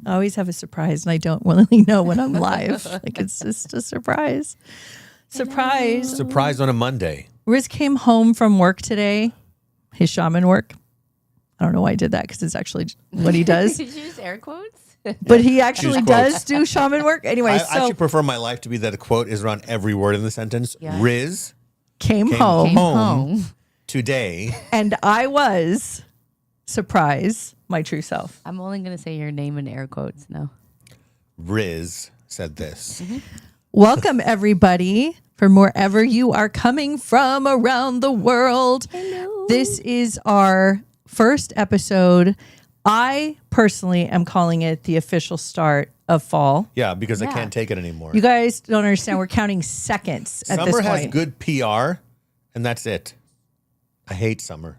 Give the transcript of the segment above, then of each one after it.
I always have a surprise, and I don't really know when I'm live. Like, it's just a surprise. Surprise. Surprise on a Monday. Riz came home from work today, his shaman work. I don't know why I did that because it's actually what he does. Did you use air quotes? But he actually does do shaman work. Anyway, I so actually prefer my life to be that a quote is around every word in the sentence. Yeah. Riz came Came home, home. today. and I was surprised my true self. I'm only going to say your name in air quotes now. Riz said this. Welcome, everybody, from wherever you are coming from around the world. Hello. This is our first episode. I personally am calling it the official start of fall. Yeah, because I Yeah. can't take it anymore. You guys don't understand. We're counting seconds at this Summer point. has good PR, and that's it. I hate summer.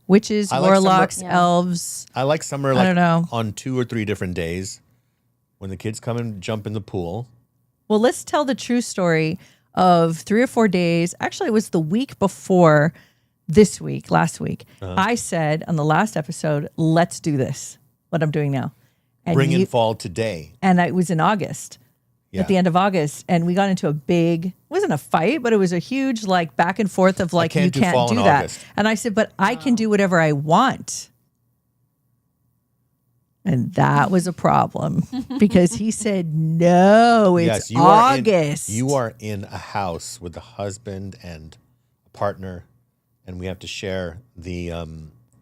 Witches, I like summer- warlocks, Yeah. elves. I like summer I don't know. on 2 or 3 different days when the kids come and jump in the pool. Well, let's tell the true story of 3 or 4 days. Actually, it was the week before this week, last week. I said on the last episode, let's do this, what I'm doing now. And Bring in fall today. And it was in August, Yeah. at the end of August. And we got into a big, it wasn't a fight, but it was a huge like back and forth of like, can't you do can't fall do in that. August. And I said, but I can do whatever I want. And that was a problem because he said, no, it's you August. you are in a house with a husband and a partner, and we have to share the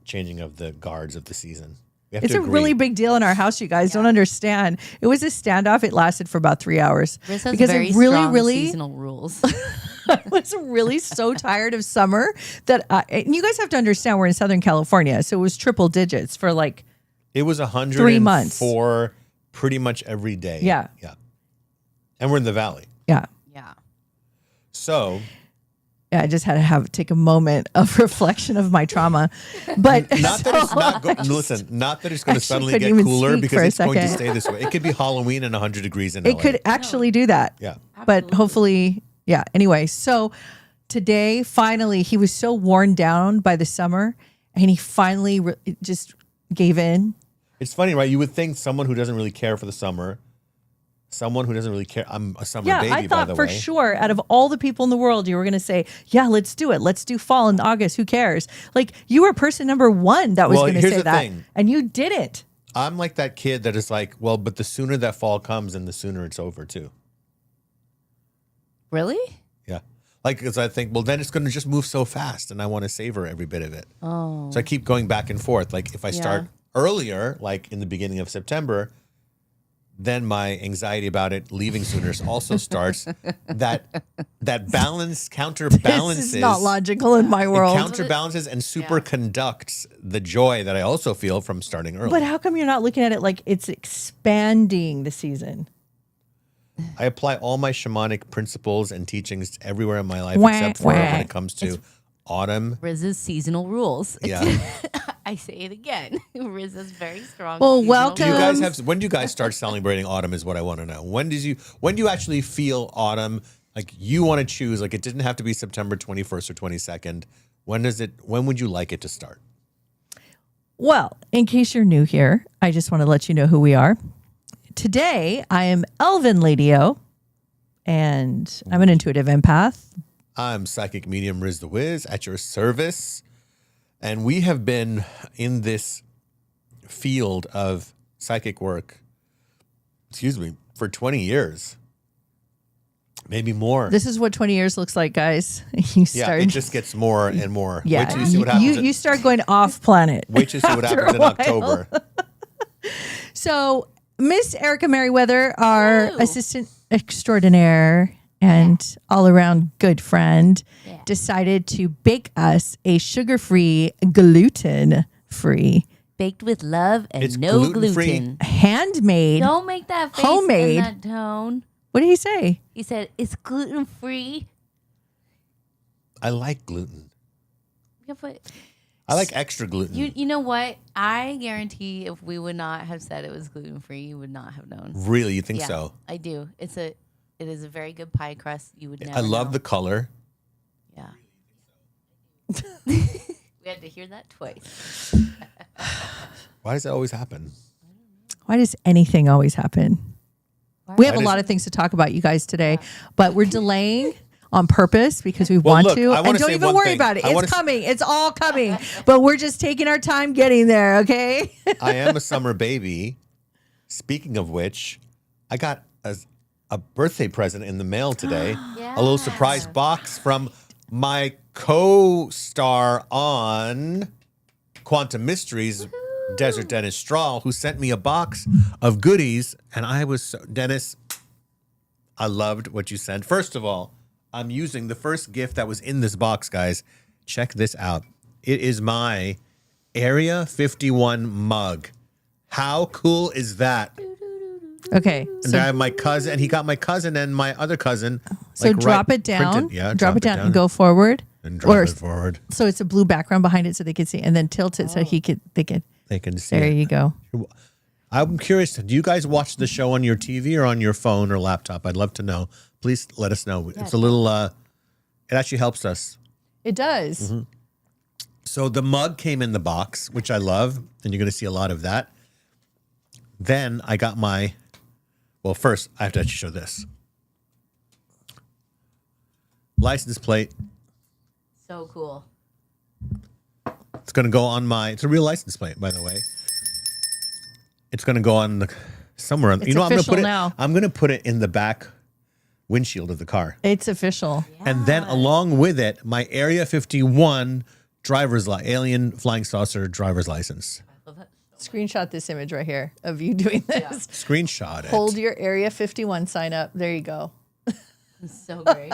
changing of the guards of the season. We have It's to a agree. really big deal in our house. You guys don't understand. It was a standoff. It lasted for about 3 hours Riz has because very it really, strong really seasonal rules. I was really so tired of summer that and you guys have to understand we're in Southern California, so it was triple digits for like It was 104 3 months. pretty much every day. Yeah. Yeah. And we're in the valley. yeah. Yeah. So Yeah, I just had to take a moment of reflection of my trauma, but not that it's not listen, not that it's going to Actually suddenly couldn't get even cooler speak because for a it's going to second. stay this way. It could be Halloween and 100 degrees in it LA. could actually do that. Yeah. But hopefully, yeah. Anyway, so today, finally, he was so worn down by the summer, and he finally just gave in. It's funny, right? You would think someone who doesn't really care for the summer, someone who doesn't really care. I'm a summer Yeah, baby, I by thought the for way. sure out of all the people in the world, you were going to say, yeah, let's do it. Let's do fall in August. Who cares? Like, you were person number one that was Well, going to here's say the that. thing. And you didn't. I'm like that kid that is like, well, but the sooner that fall comes, and the sooner it's over too. Really? Yeah. Like, because I think, well, then it's going to just move so fast, and I want to savor every bit of it. Oh. So I keep going back and forth. Like, if I start Yeah. earlier, like in the beginning of September, then my anxiety about it leaving sooner also starts. That balance counterbalances. This is not logical in my It world. counterbalances and superconducts the joy that I also feel from starting early. But how come you're not looking at it like it's expanding the season? I apply all my shamanic principles and teachings everywhere in my life, Wah, except for wah. when it comes to autumn. Riz's seasonal rules. Yeah. I say it again. Riz is very strong. Well, seasonal welcome. Do you rules. guys have? When do you guys start celebrating autumn? Is what I want to know. When do you actually feel autumn? Like you want to choose. Like it didn't have to be September 21st or 22nd. When does it? When would you like it to start? Well, in case you're new here, I just want to let you know who we are. Today, I am Elvin Ladio, and I'm an intuitive empath. I'm psychic medium Riz the Wiz at your service, and we have been in this field of psychic work. Excuse me, for 20 years, maybe more. This is what 20 years looks like, guys. You Yeah, start, it just gets more and more. yeah, Wait till you see what happens. you start going off planet. Wait till you see what after happens a in while. October. So, Miss Erica Merriweather, our Hello. assistant extraordinaire and all around good friend, Yeah. decided to bake us a sugar-free, gluten-free, Baked with love and It's no gluten-free. gluten. handmade. Don't make that face Homemade. and that tone. What did he say? He said it's gluten free. I like gluten. Yeah, but I like extra gluten. you know what? I guarantee if we would not have said it was gluten free, you would not have known. Really, you think Yeah, so? I do. It is a very good pie crust. You would never I love know. the color. Yeah. We had to hear that twice. Why does that always happen? Why does anything always happen? Why- We have a Why lot does- of things to talk about, you guys, today, but we're delaying on purpose because we want look, to. I wanna And don't say even one worry thing. about it. I wanna It's s- coming. It's all coming. But we're just taking our time getting there, okay? I am a summer baby. Speaking of which, I got a birthday present in the mail today. A little surprise box from my co-star on Quantum Mysteries, Desert Dennis Strahl, who sent me a box of goodies. And I was Dennis, I loved what you sent. First of all, I'm using the first gift that was in this box, guys. Check this out. It is my Area 51 mug. How cool is that? Okay. And I have my cousin, and he got my cousin and my other cousin. So like, drop right- it down. printed- yeah, drop it down and go forward. And drop Or- it forward. So it's a blue background behind it so they can see, and then tilt it so they can. They can see There it. you go. I'm curious, do you guys watch the show on your TV or on your phone or laptop? I'd love to know. Please let us know. It's a little, it actually helps us. It does. Mm-hmm. So the mug came in the box, which I love, and you're going to see a lot of that. Then I got well, first I have to actually show this. License plate. So cool. It's going to go on it's a real license plate, by the way. It's going to go on somewhere. It's I'm going to official put it. now. I'm going to put it in the back windshield of the car. It's official. And then along with it, my Area 51 alien flying saucer driver's license. Screenshot this image right here of you doing this. Screenshot it. Hold your Area 51 sign up. There you go. So great.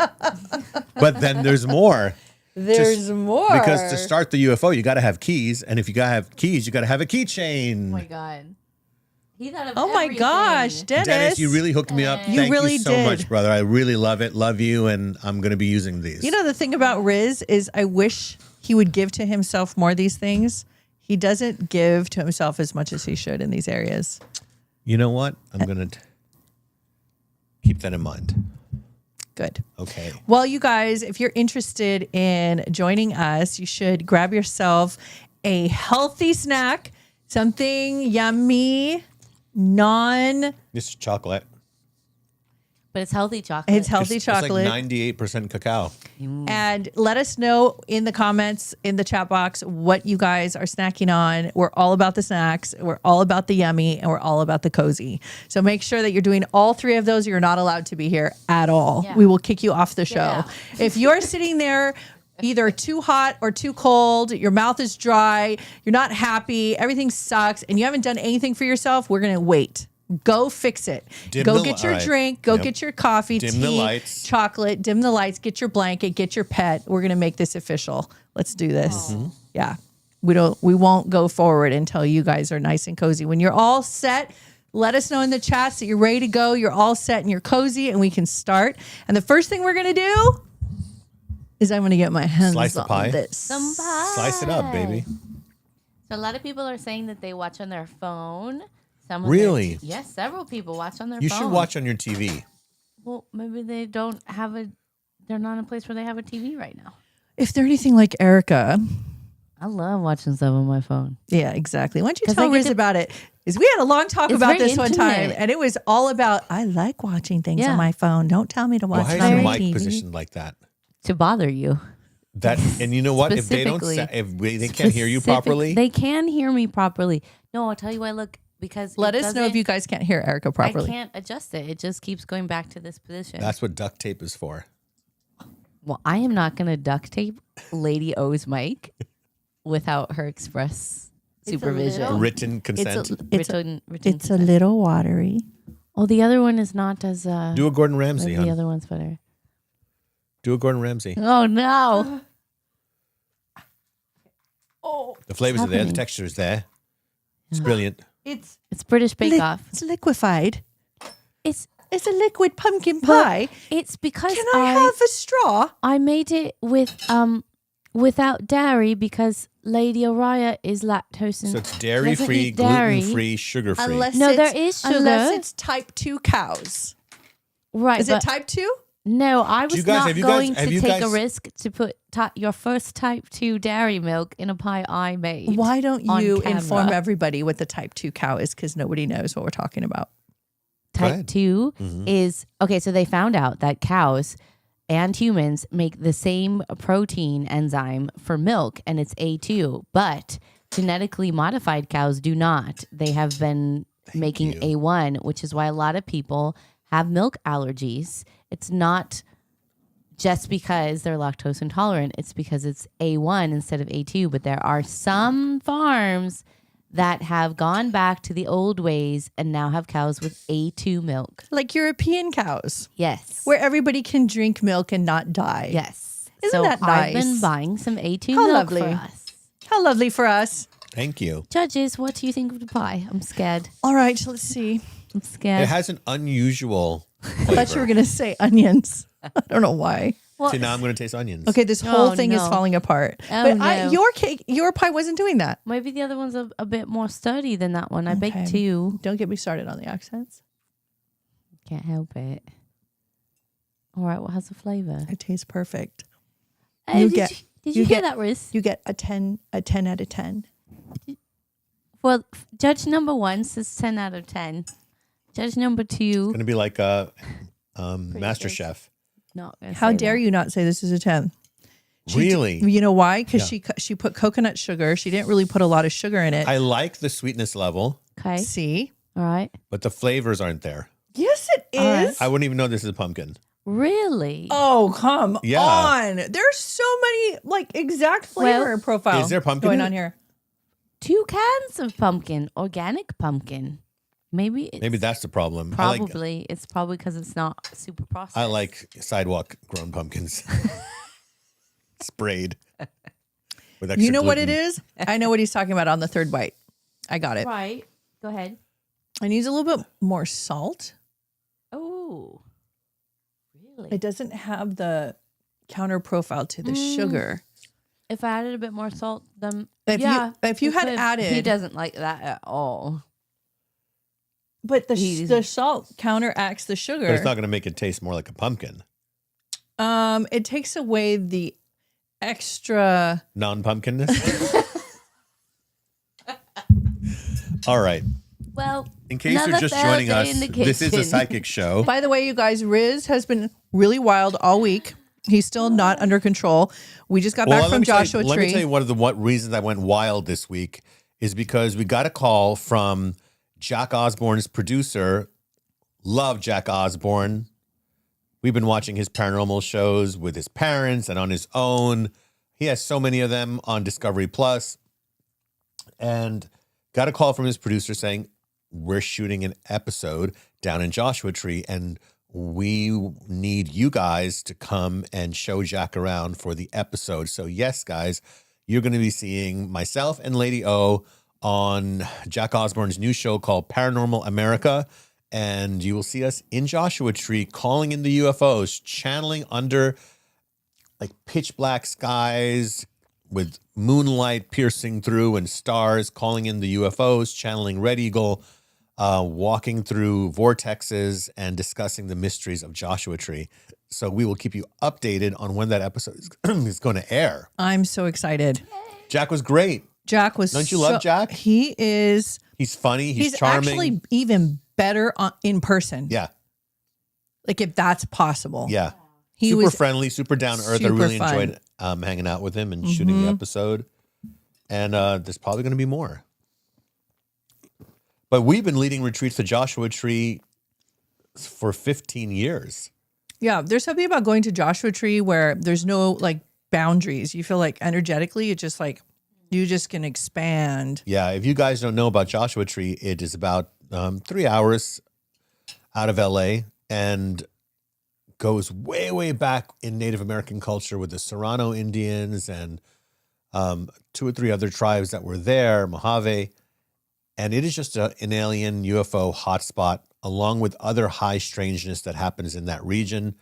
But then there's more. There's more. Because to start the UFO, you got to have keys. And if you got to have keys, you got to have a keychain. Oh my God. He thought of Oh my everything. gosh, Dennis. Dennis, you really hooked me up. You Thank really you so did. much, brother. I really love it. Love you. And I'm going to be using these. You know, the thing about Riz is I wish he would give to himself more of these things. He doesn't give to himself as much as he should in these areas. You know what? I'm going to keep that in mind. Good. Okay. Well, you guys, if you're interested in joining us, you should grab yourself a healthy snack, something yummy, This is chocolate. But it's healthy chocolate. It's healthy chocolate. It's like 98% cacao. And let us know in the comments, in the chat box, what you guys are snacking on. We're all about the snacks. We're all about the yummy. And we're all about the cozy. So make sure that you're doing all three of those. You're not allowed to be here at all. Yeah. We will kick you off the show. out. If you're sitting there either too hot or too cold, your mouth is dry, you're not happy, everything sucks, and you haven't done anything for yourself, we're going to wait. Go fix it. Dim Go the get your light. drink. Go Yep. get your coffee, Dim tea, the lights. chocolate. Dim the lights. Get your blanket. Get your pet. We're gonna make this official. Let's do this. Yeah, we won't go forward until you guys are nice and cozy. When you're all set, let us know in the chats that you're ready to go. You're all set and you're cozy, and we can start. And the first thing we're gonna do is I'm gonna get my hands Slice the on pie. this. Some pie. Slice it up, baby. So a lot of people are saying that they watch on their phone. Some of Really? Yes, several people watch on their You phone. should watch on your TV. Well, maybe they don't have they're not in a place where they have a TV right now. If they're anything like Erica, I love watching stuff on my phone. yeah, exactly. Why don't you 'Cause tell I get Riz to- about it? Is we had a long talk It's about very this one time, intimate. and it was all about I like watching things Yeah. on my phone. Don't tell me to watch Why it is on your my mic TV. positioned like that? To bother you. And you know what? If they don't, Specifically. they can't hear you properly. They can hear me properly. No, I'll tell you why. Look, because Let it us know if doesn't- you guys can't hear Erica properly. I can't adjust it. It just keeps going back to this position. That's what duct tape is for. Well, I am not going to duct tape Lady O's mic without her express supervision. little- Written consent. Written It's a consent. little watery. Oh, the other one is not as Do a Gordon Ramsay, the hon. other one's better. Do a Gordon Ramsay. Oh no. The flavors are there. The happening? texture is there. It's brilliant. It's It's British Bake Off. it's liquefied. It's It's a liquid pumpkin pie. it's because Can I have a straw? I made it with without dairy because Lady Oriah is lactose So and it's dairy doesn't free, eat dairy. gluten free, sugar free. Unless No, it's, there is sugar. Unless it's type 2 cows. right. Is it but type 2? No, I was not have you going guys- have to you take a guys- risk to put your first type 2 dairy milk in a pie I made. Why don't on you camera. inform everybody what the type 2 cow is? Because nobody knows what we're talking about. Type ahead. 2 Mm-hmm. is, okay, so they found out that cows and humans make the same protein enzyme for milk, and it's A2, but genetically modified cows do not. They have been making A1, which is why a lot of people have milk allergies. It's not just because they're lactose intolerant. It's because it's A1 instead of A2. But there are some farms that have gone back to the old ways and now have cows with A2 milk. Like European cows, Yes. where everybody can drink milk and not die. Yes. Isn't so that I've been nice? buying some A2 How milk lovely. for us. How lovely for us. Thank you. Judges, what do you think of the pie? I'm scared. All right, so let's see. I'm scared. It has an unusual I thought you flavor. were going to say onions. I don't know why. See, now I'm going to taste onions. Okay, this whole Oh, thing is no. falling apart. Oh, but no. your pie wasn't doing that. Maybe the other one's a bit more sturdy than that one. I baked Okay. 2. Don't get me started on the accents. Can't help it. All right, what has the flavor? It tastes perfect. Oh, You did get- you you hear get- that, Riz? You get a 10 out of 10. Well, judge number 1 says 10 out of 10. Judge number 2, Going to be like Master good. Chef. not gonna How say dare that. you not say this is a 10? Really? You know why? Because Yeah. she put coconut sugar. She didn't really put a lot of sugar in it. I like the sweetness level, Okay, See? all right. but the flavors aren't there. Yes, it is. All right. I wouldn't even know this is a pumpkin. Really? Oh, come Yeah. on. There's so many exact flavor Well, profiles Is there pumpkin going in on it? here. 2 cans of pumpkin, organic pumpkin. Maybe it's Maybe that's the problem. probably it's probably because it's not super processed. I like sidewalk grown pumpkins. Sprayed. With extra You know what it gluten. is? I know what he's talking about on the third bite. I got it. Right. Go ahead. It needs a little bit more salt. Oh, really? It doesn't have the counter profile to the sugar. If I added a bit more salt, then If you it had could. added- he doesn't like that at all. But He's- the salt counteracts the sugar. But it's not going to make it taste more like a pumpkin. It takes away the extra. Non-pumpkinness. All right. Well, In case you're another just joining us, Thursday in the this is a kitchen. psychic show. By the way, you guys, Riz has been really wild all week. He's still not under control. We just got back from Joshua Let Tree. me tell you one of the reasons I went wild this week is because we got a call from Jack Osborne's producer. Love Jack Osborne. We've been watching his paranormal shows with his parents and on his own. He has so many of them on Discovery Plus. And got a call from his producer saying, we're shooting an episode down in Joshua Tree and we need you guys to come and show Jack around for the episode. So yes, guys, you're going to be seeing myself and Lady O on Jack Osborne's new show called Paranormal America. And you will see us in Joshua Tree calling in the UFOs, channeling under like pitch black skies with moonlight piercing through and stars, calling in the UFOs, channeling Red Eagle, walking through vortexes and discussing the mysteries of Joshua Tree. So we will keep you updated on when that episode is going to air. I'm so excited. Jack was great. Jack was. Don't you love Jack? He is. He's funny. He's He's charming. actually even better in person. Yeah. Like if that's possible. Yeah. He super was friendly, super down to earth. I super really fun. enjoyed hanging out with him and shooting the episode. And there's probably going to be more. But we've been leading retreats to Joshua Tree for 15 years. Yeah, there's something about going to Joshua Tree where there's no boundaries. You feel like energetically, it's just you just can expand. Yeah, if you guys don't know about Joshua Tree, it is about 3 hours out of LA and goes way, way back in Native American culture with the Serrano Indians and 2 or 3 other tribes that were there, Mojave. And it is just an alien UFO hotspot, along with other high strangeness that happens in that region.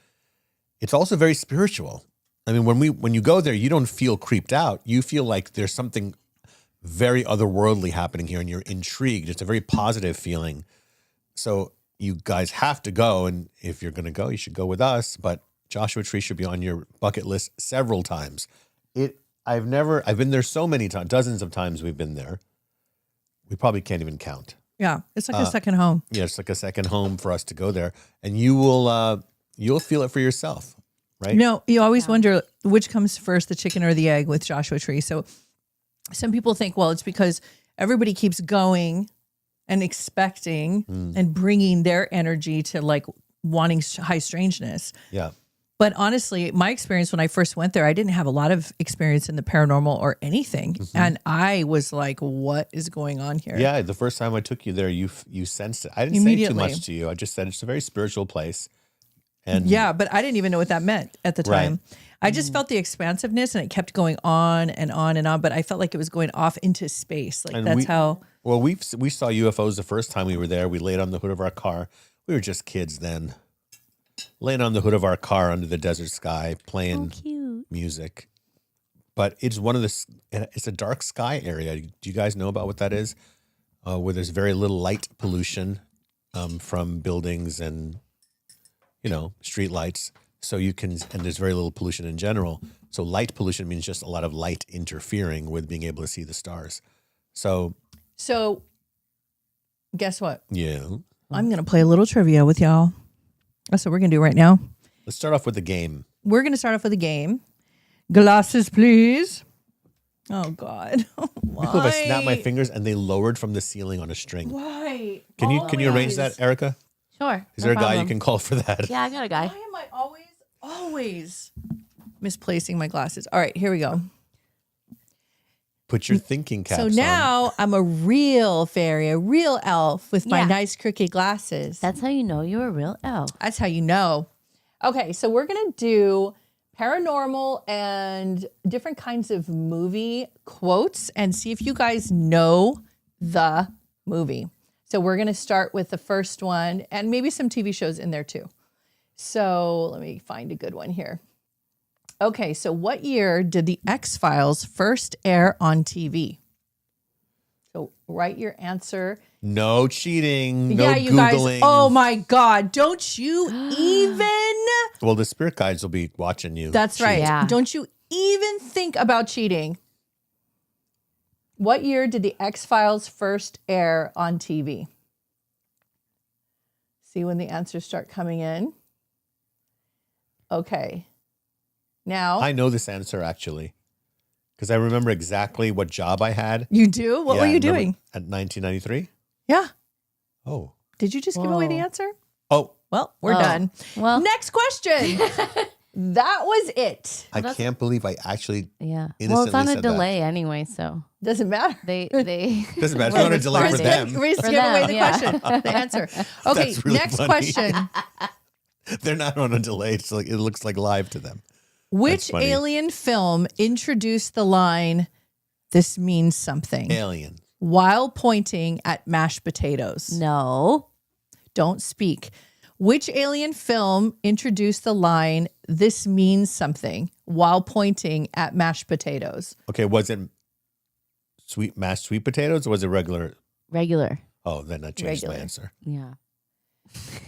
It's also very spiritual. I mean, when you go there, you don't feel creeped out. You feel like there's something very otherworldly happening here, and you're intrigued. It's a very positive feeling. So you guys have to go, and if you're going to go, you should go with us. But Joshua Tree should be on your bucket list several times. I've been there so many times, dozens of times we've been there. We probably can't even count. Yeah, it's like a second home. Yeah, it's like a second home for us to go there, and you'll feel it for yourself, right? No, you always wonder which comes first, the chicken or the egg with Joshua Tree. So some people think, well, it's because everybody keeps going and expecting and bringing their energy to like wanting high strangeness. Yeah. But honestly, my experience when I first went there, I didn't have a lot of experience in the paranormal or anything. And I was like, what is going on here? Yeah, the first time I took you there, you sensed it. I didn't say too much to you. I just said it's a very spiritual place. And yeah, but I didn't even know what that meant at the time. Right. I just felt the expansiveness and it kept going on and on and on, but I felt like it was going off into space. Like And how... Well, we saw UFOs the first time we were there. We laid on the hood of our car. We were just kids then. Laying on the hood of our car under the desert sky, playing music. But it's it's a dark sky area. Do you guys know about what that is? Where there's very little light pollution from buildings and, street lights. So and there's very little pollution in general. So light pollution means just a lot of light interfering with being able to see the stars. So guess what? Yeah. I'm going to play a little trivia with y'all. That's what we're going to do right now. Let's start off with the game. We're going to start off with a game. Glasses, please. Oh, God. Why? If I snap my fingers and they lowered from the ceiling on a string. Why? Can you arrange that, Erica? Sure. Is there a guy you can call for that? Yeah, I got a guy. Why am I always misplacing my glasses? All right, here we go. Put your thinking caps on. So now I'm a real fairy, a real elf with my nice crooked glasses. That's how you know you're a real elf. That's how you know. Okay, so we're going to do paranormal and different kinds of movie quotes and see if you guys know the movie. So we're going to start with the first one and maybe some TV shows in there too. So let me find a good one here. Okay, so what year did the X-Files first air on TV? So write your answer. No cheating. No you Googling. guys. Oh my God. Don't you even. Well, the spirit guides will be watching you. That's right. Yeah. Don't you even think about cheating. What year did the X-Files first air on TV? See when the answers start coming in. Okay. Now. I know this answer actually, because I remember exactly what job I had. You do? What were you doing? At 1993? Yeah. Oh. Did you just give away the answer? Oh. Well, we're done. Well, next question. That was it. I can't believe I actually yeah. innocently Well, it's on a said delay anyway, so Doesn't matter. they Doesn't matter. It's not a delay for them. We just For give away them, the yeah. question, the answer. Okay, That's really next funny. question. They're not on a delay. It's like it looks like live to them. Which funny. alien film introduced the line, "This means something," Alien. while pointing at mashed potatoes? no. Don't speak. Which alien film introduced the line, "This means something," while pointing at mashed potatoes? Okay, was it mashed sweet potatoes or was it regular? Regular. Oh, then I changed my Regular. answer. Yeah.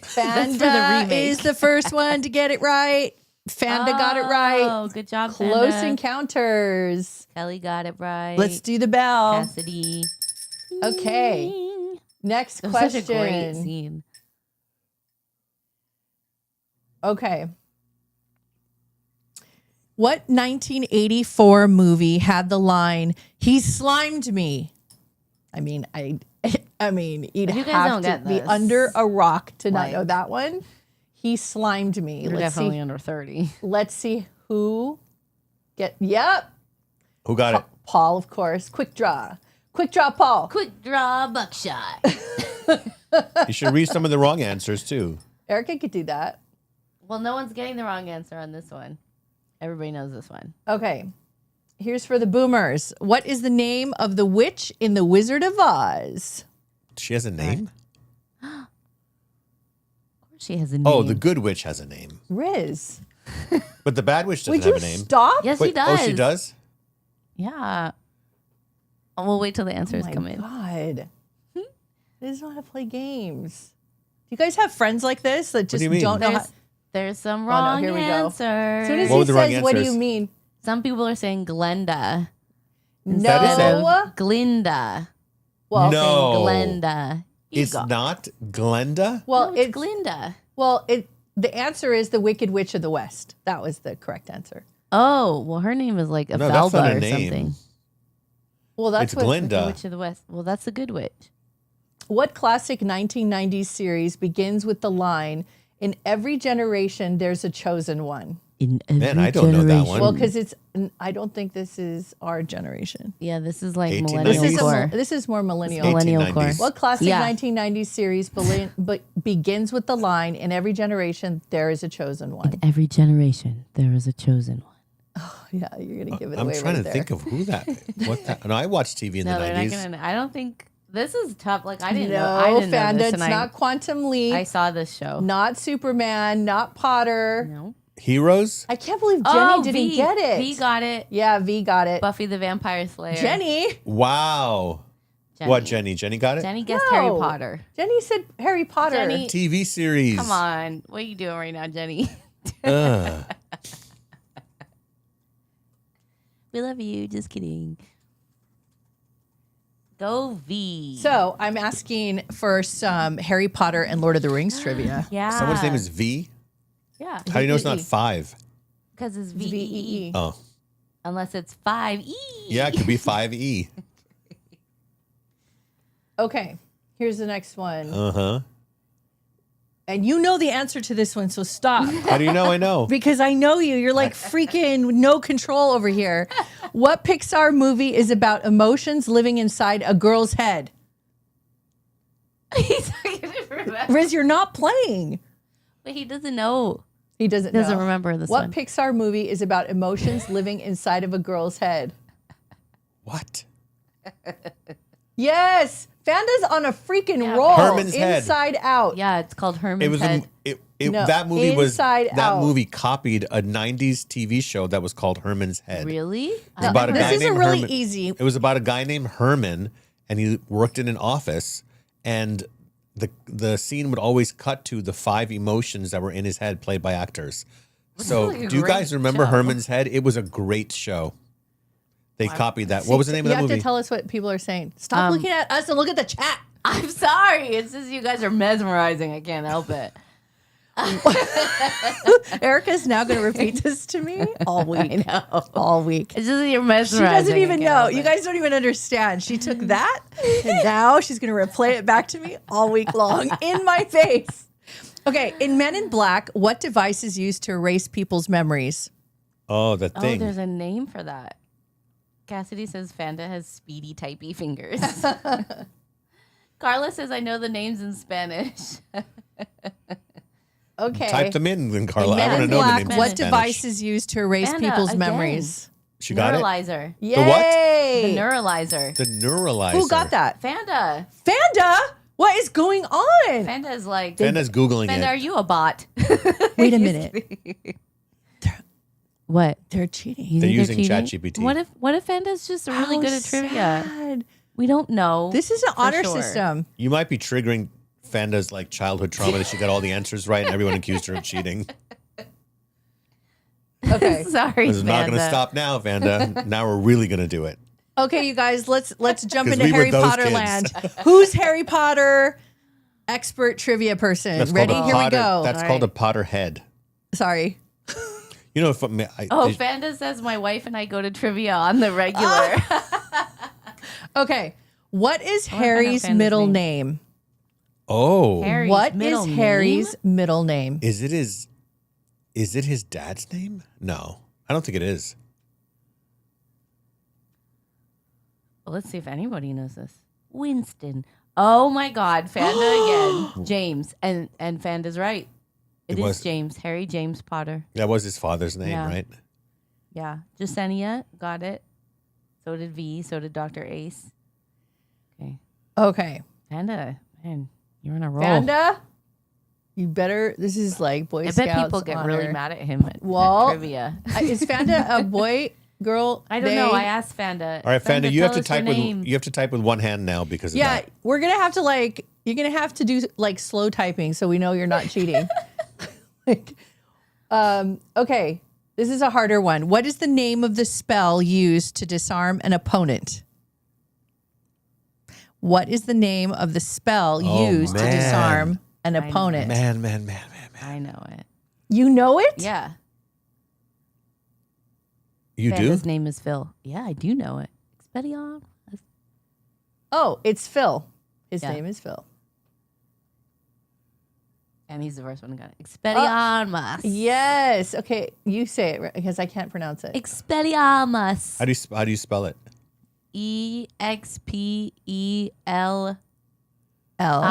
Fanda remake. is the first one to get it right. Fanda got it right. Oh, good job, Close Fanda. encounters. Kelly got it right. Let's do the bell. Cassidy. Okay. Next It was question. such a great scene. Okay. What 1984 movie had the line, "He slimed me"? I mean, you'd If you guys have don't to get be this, under a rock to not like- know that one. He slimed me. You're definitely under 30. Let's see who Yep. Who got it? Paul, of course. Quick draw, Paul. Quick draw buckshot. You should read some of the wrong answers too. Erica could do that. Well, no one's getting the wrong answer on this one. Everybody knows this one. Okay. Here's for the boomers. What is the name of the witch in The Wizard of Oz? She has a name? Of course she has a name. Oh, the good witch has a name. Riz. But the bad witch Would doesn't you have a name. stop? Yes, Wait, she does. Oh, she does? Yeah. Oh, we'll wait till the answers come in. God. This is not how to play games. Do you guys have friends like this that just do you mean? don't know how? There's some no, wrong here we go. answers. As soon as What he were the wrong says, what do you answers? mean? Some people are saying Glenda. That is instead it. of Glinda. Well, No. Saying Glenda. You It's got it. not Glenda? Well, No, it's Glinda. Well, the answer is the Wicked Witch of the West. That was the correct answer. Oh, well, her name is like No, that's not Afelba a or name. something. Well, that's It's what. The Glinda. Witch of the West. Well, that's a good witch. What classic 1990s series begins with the line, "In every generation, there's a chosen one"? In every Man, I don't know that generation. one. Well, because I don't think this is our generation. Yeah, this is like 1890s? millennial This is core. this is more millennial. Millennial 1890s. core. What classic Yeah. 1990s series begins with the line, "In every generation, there is a chosen one"? Every generation, there is a chosen one. Yeah, you're gonna give it I'm away trying right to there. think of who that. What that? No, I watched TV in No, the they're 90s. not gonna. I don't think this is tough. Like I didn't know. No, I didn't know Fanda, this, it's and not Quantum Leap, I saw this show. not Superman, not Potter. No. Heroes? I can't believe Jenny didn't V. get it. V got it. Yeah, V got it. Buffy the Vampire Slayer. Jenny Wow. What, Jenny? Jenny got it? Jenny guessed No. Harry Potter. said Harry Potter. Jenny- TV series. Come on. What are you doing right now, Jenny? Ugh. We love you. Just kidding. Go V. So I'm asking for some Harry Potter and Lord of the Rings trivia. yeah. Someone's name is V? Yeah. How do you know it's not V-E-E. 5? Because it's It's VEE. VEE. Oh. Unless it's 5E. Yeah, it could be 5E. Okay, here's the next one. Uh-huh. And you know the answer to this one, so stop. How do you know I know? Because I know you. You're like freaking no control over here. What Pixar movie is about emotions living inside a girl's head? He's not going to remember. Riz, you're not playing. But he doesn't know. He doesn't Doesn't know. remember this What one. Pixar movie is about emotions living inside of a girl's head? What? Yes. Fanda's on a freaking roll. Herman's Head. Inside Out. Yeah, it's called Herman's It was Head. No, that movie was Inside that Out. movie copied a 90s TV show that was called Herman's Head. Really? It's about a This guy is a named really Herman. easy. It was about a guy named Herman, and he worked in an office, and the scene would always cut to the 5 emotions that were in his head, played by actors. So, like a do you guys great remember show. Herman's Head? It was a great show. They copied that. What was the name of You that have movie? to tell us what people are saying. Stop looking at us and look at the chat. I'm sorry. It's just you guys are mesmerizing. I can't help it. Erica's now going to repeat this to me all week. I know. All week. It's just you're She mesmerizing. doesn't I even can't know. help You it. guys don't even understand. She took that and now she's going to replay it back to me all week long in my face. Okay, in Men in Black, what device is used to erase people's memories? Oh, the Oh, thing. there's a name for that. Cassidy says Fanda has speedy typey fingers. Carla says I know the names in Spanish. Okay. Type them in, Carla. In I Men want to in know the Black, names in what Spanish. device is used to erase Fanda, people's again. memories? She got it? Neuralizer. Yay! The what? The neuralizer. The neuralizer. Who got that? Fanda. Fanda? What is going on? Fanda is like. Fanda's Googling Fanda, it. are you a bot? Wait a minute. What? They're cheating. You They're think using cheating? ChatGPT. What if Fanda's just really How good at trivia? sad. We don't know. This is an for honor sure. system. You might be triggering Fanda's like childhood trauma that she got all the answers right and everyone accused her of cheating. Okay. Sorry, This is not going to Fanda. stop now, Fanda. Now we're really going to do it. Okay, you guys, let's jump 'Cause into we were Harry those Potter kids. land. Who's Harry Potter expert trivia person? That's Ready? called a Here we Potter, go. That's All called a right. Potter head. Sorry. You know, if Fanda says my wife and I go to trivia on the regular. Okay. What is wanna find out Harry's Fanda's middle name. name? oh, Harry's What middle is Harry's name? middle name? is it his dad's name? No, I don't think it is. Well, let's see if anybody knows this. Winston. Oh my God, Fanda again. James. And Fanda's right. It It is was- James. Harry James Potter. That was his father's name, Yeah. right? Yeah. Jasenia got it. So did V. So did Dr. Ace. Okay. Okay. Fanda, man, you're on a roll. Fanda, you better. This is like Boy I Scouts. bet people get really honor. mad at him at Well, trivia. Is Fanda a boy, girl? I don't they? know. I asked Fanda. All right, Fanda, you have tell to us your type with name. you have to type with one hand now because of Yeah, that. we're gonna have to you're gonna have to do like slow typing so we know you're not cheating. Like, Okay. This is a harder one. What is the name of the spell used to disarm an opponent? What is the name of the spell used to disarm an opponent? Man. I know it. You know it? Yeah. You do? His name is Phil. Yeah, I do know it. Expelliarmus. Oh, it's Phil. His Yeah. name is Phil. And he's the first one who got it. Expelliarmus. Yes. Okay, you say it right, because I can't pronounce it. Expelliarmus. How do you spell it? EXPELLIAROMS. L.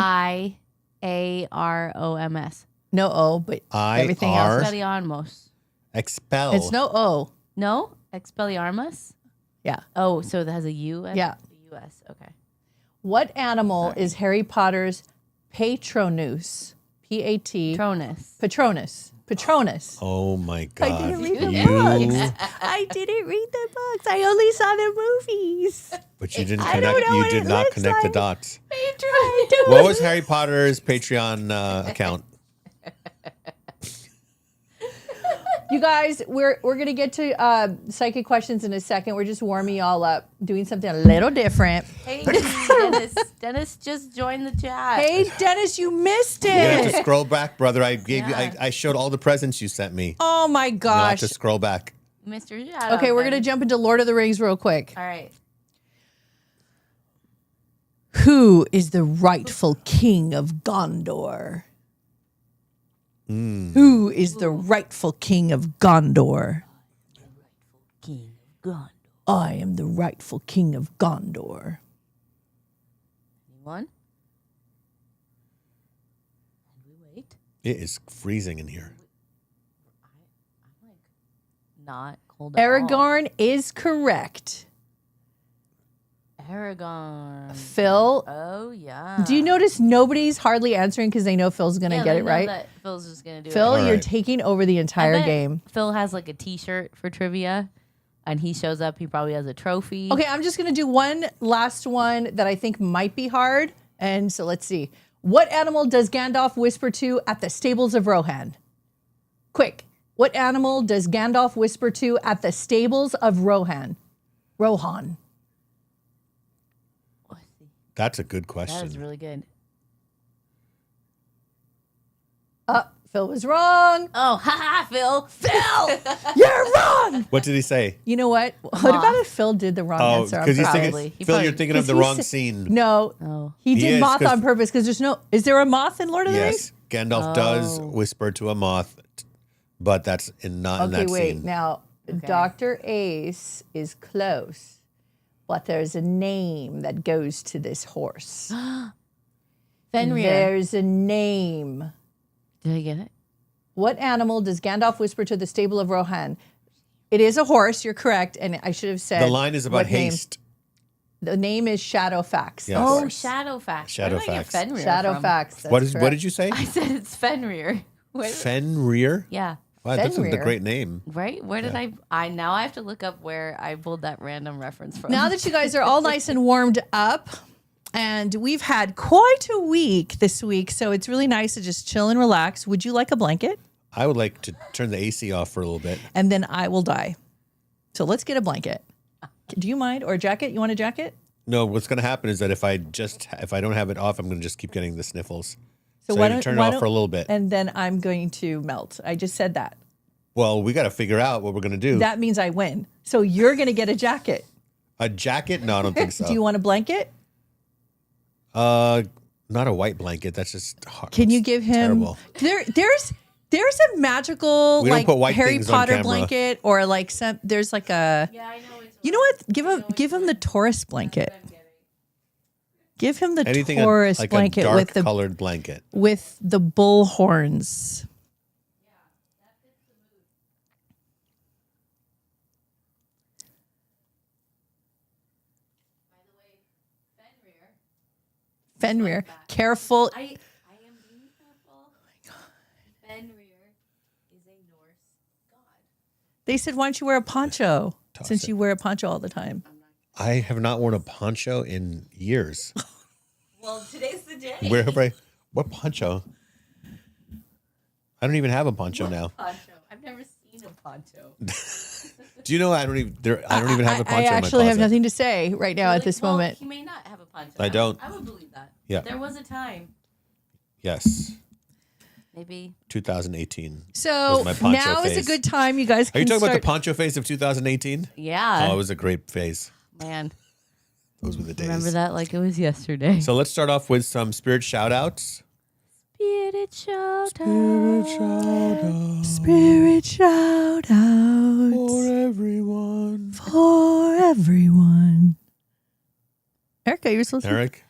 No O, but everything else. Expelliarmus. Expel. It's no O. No? Expelliarmus? Yeah. Oh, so that has a U? Yeah. The US. Okay. What animal is Harry Potter's Patronus? Patronus. Patronus. Oh my God. I didn't read the You- books. I didn't read the books. I only saw the movies. But you didn't I don't connect. know You what did it not looks connect the like. dots. Patron. What was Harry Potter's Patreon account? You guys, we're gonna get to psychic questions in a second. We're just warming y'all up, doing something a little different. Hey, Dennis. Dennis just joined the chat. Hey, Dennis, you missed You have to it. scroll back, brother. I gave you. Yeah. I showed all the presents you sent me. Oh my You'll have gosh. to scroll back. Mr. Shadow. Okay, we're gonna jump into Lord of the Rings real quick. All right. Who is the rightful king of Gondor? Who is the rightful king of Gondor? King of God. I am the rightful king of Gondor. Anyone? And we wait. It is freezing in here. I'm like not cold at all. Aragorn is correct. Aragorn. Phil, Oh yeah. do you notice nobody's hardly answering because they know Phil's going to Yeah, get they it know right? that Phil's just gonna do Phil, it. All you're right. taking over the I entire bet game. Phil has like a T-shirt for trivia, and he shows up. He probably has a trophy. Okay, I'm just going to do one last one that I think might be hard. And so let's see. What animal does Gandalf whisper to at the stables of Rohan? Quick. What animal does Gandalf whisper to at the stables of Rohan? Rohan. That's a good That question. is really good. Phil was wrong. Oh, haha, Phil. Phil, you're wrong. What did he say? You know what? What about if Phil did the wrong Oh, answer? on because he's purpose? Probably. thinking, He Phil, probably- you're thinking of the 'cause he wrong said- scene. No, Oh. he He did is, moth 'cause- on purpose because there's no. Is there a moth in Lord of the Rings? Yes, Gandalf does Oh. whisper to a moth, but that's not in Okay, that wait. scene. Now, Dr. Ace is close, but there's a name that goes to this horse. Fenrir. There's a name. Did I get it? What animal does Gandalf whisper to the stable of Rohan? It is a horse. You're correct, and I should have said The line is about what name. haste. The name is Shadowfax. Yes. Oh, Horse. Shadowfax. Shadowfax. Where did I get Fenrir from? Shadowfax. What that's what correct. did you say? I said it's Fenrir. Where, Fenrir. yeah. Wow, that's a Fenrir. great name. Right? Where did I now I have to look up where I pulled that random reference from. Now that you guys are all nice and warmed up, and we've had quite a week this week, so it's really nice to just chill and relax. Would you like a blanket? I would like to turn the AC off for a little bit. And then I will die. So let's get a blanket. Do you mind? Or a jacket? You want a jacket? No, what's going to happen is that if I don't have it off, I'm going to just keep getting the sniffles. So why I need don't- to turn why it off don't- for a little bit. And then I'm going to melt. I just said that. Well, we got to figure out what we're going to do. That means I win. So you're going to get a jacket. A jacket? No, I don't think so. Do you want a blanket? Not a white blanket. That's just hard. Can you give him Terrible. There's a magical We don't like put white Harry things on Potter camera. blanket or like some there's like a Yeah, I know it's you know what? Give him the Taurus blanket. Give him the Anything Taurus like blanket a dark with the colored blanket. with the bull horns. Fenrir, careful. I am being careful. Oh my god. Fenrir is a Norse god. They said, "Why don't you wear a poncho?" Toss Since it. you wear a poncho all the time. I have not worn a poncho in years. Well, today's the day. Where have I? What poncho? I don't even have a poncho now. Poncho. I'm poncho. Do you know I don't even have a poncho I in my actually have closet. nothing to say right now at this moment. He may not have a poncho. I don't. I would believe that. Yeah. There was a time. Yes. Maybe. So 2018. was my poncho now is phase. a good time. You guys Are can you talking start. about the poncho phase of 2018? Yeah. Oh, it was a great phase. Man. Those were the days. Remember that like it was yesterday. So let's start off with some spirit shout outs. Spirit shout Spirit shout out For everyone. for everyone. Erica, you're supposed to. Eric?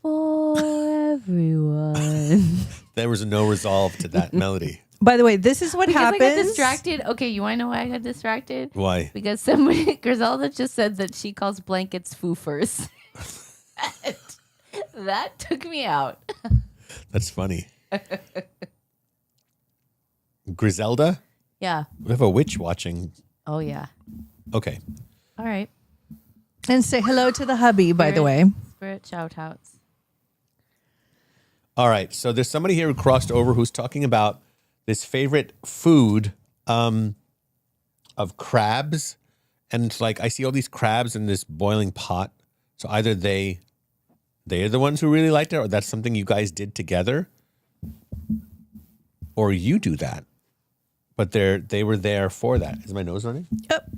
for everyone. There was no resolve to that melody. By the way, this is what Because happens. I got distracted. Okay, you want to know why I got distracted? Why? Because somebody, Griselda just said that she calls blankets foofers. That took me out. That's funny. Griselda? Yeah. We have a witch watching. Oh, yeah. Okay. All right. And say hello to the hubby, by the way. Spirit shout outs. All right. So there's somebody here who crossed over who's talking about this favorite food of crabs. And it's like, I see all these crabs in this boiling pot. So either they're the ones who really liked it, or that's something you guys did together, or you do that. But they were there for that. Is my nose running? Yep.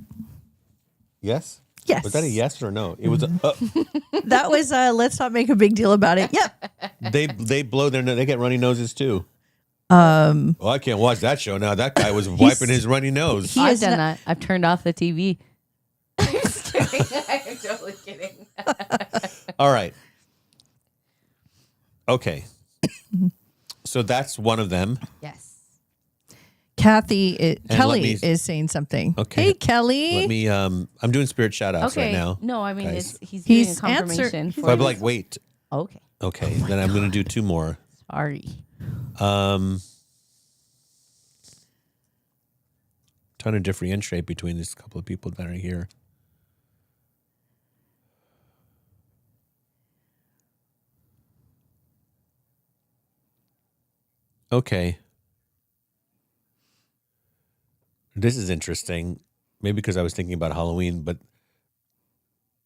Yes? Yes. Was that a yes or no? It was That was, let's not make a big deal about it. Yep. they blow their nose. They get runny noses too. Oh, I can't watch that show now. That guy was wiping his runny nose. He I've is done not- that. I've turned off the TV. I'm just kidding. I'm totally kidding. All right. Okay. So that's one of them. Yes. Kelly let me- is saying something. Okay. Hey, Kelly. Let me I'm doing spirit shout outs Okay. right now. No, I mean, guys. he's He's doing a confirmation answer- So for I'd be like, wait. Okay. Okay. Then I'm going to do two more. Sorry. Trying to differentiate between these couple of people that are here. Okay. This is interesting. Maybe because I was thinking about Halloween, but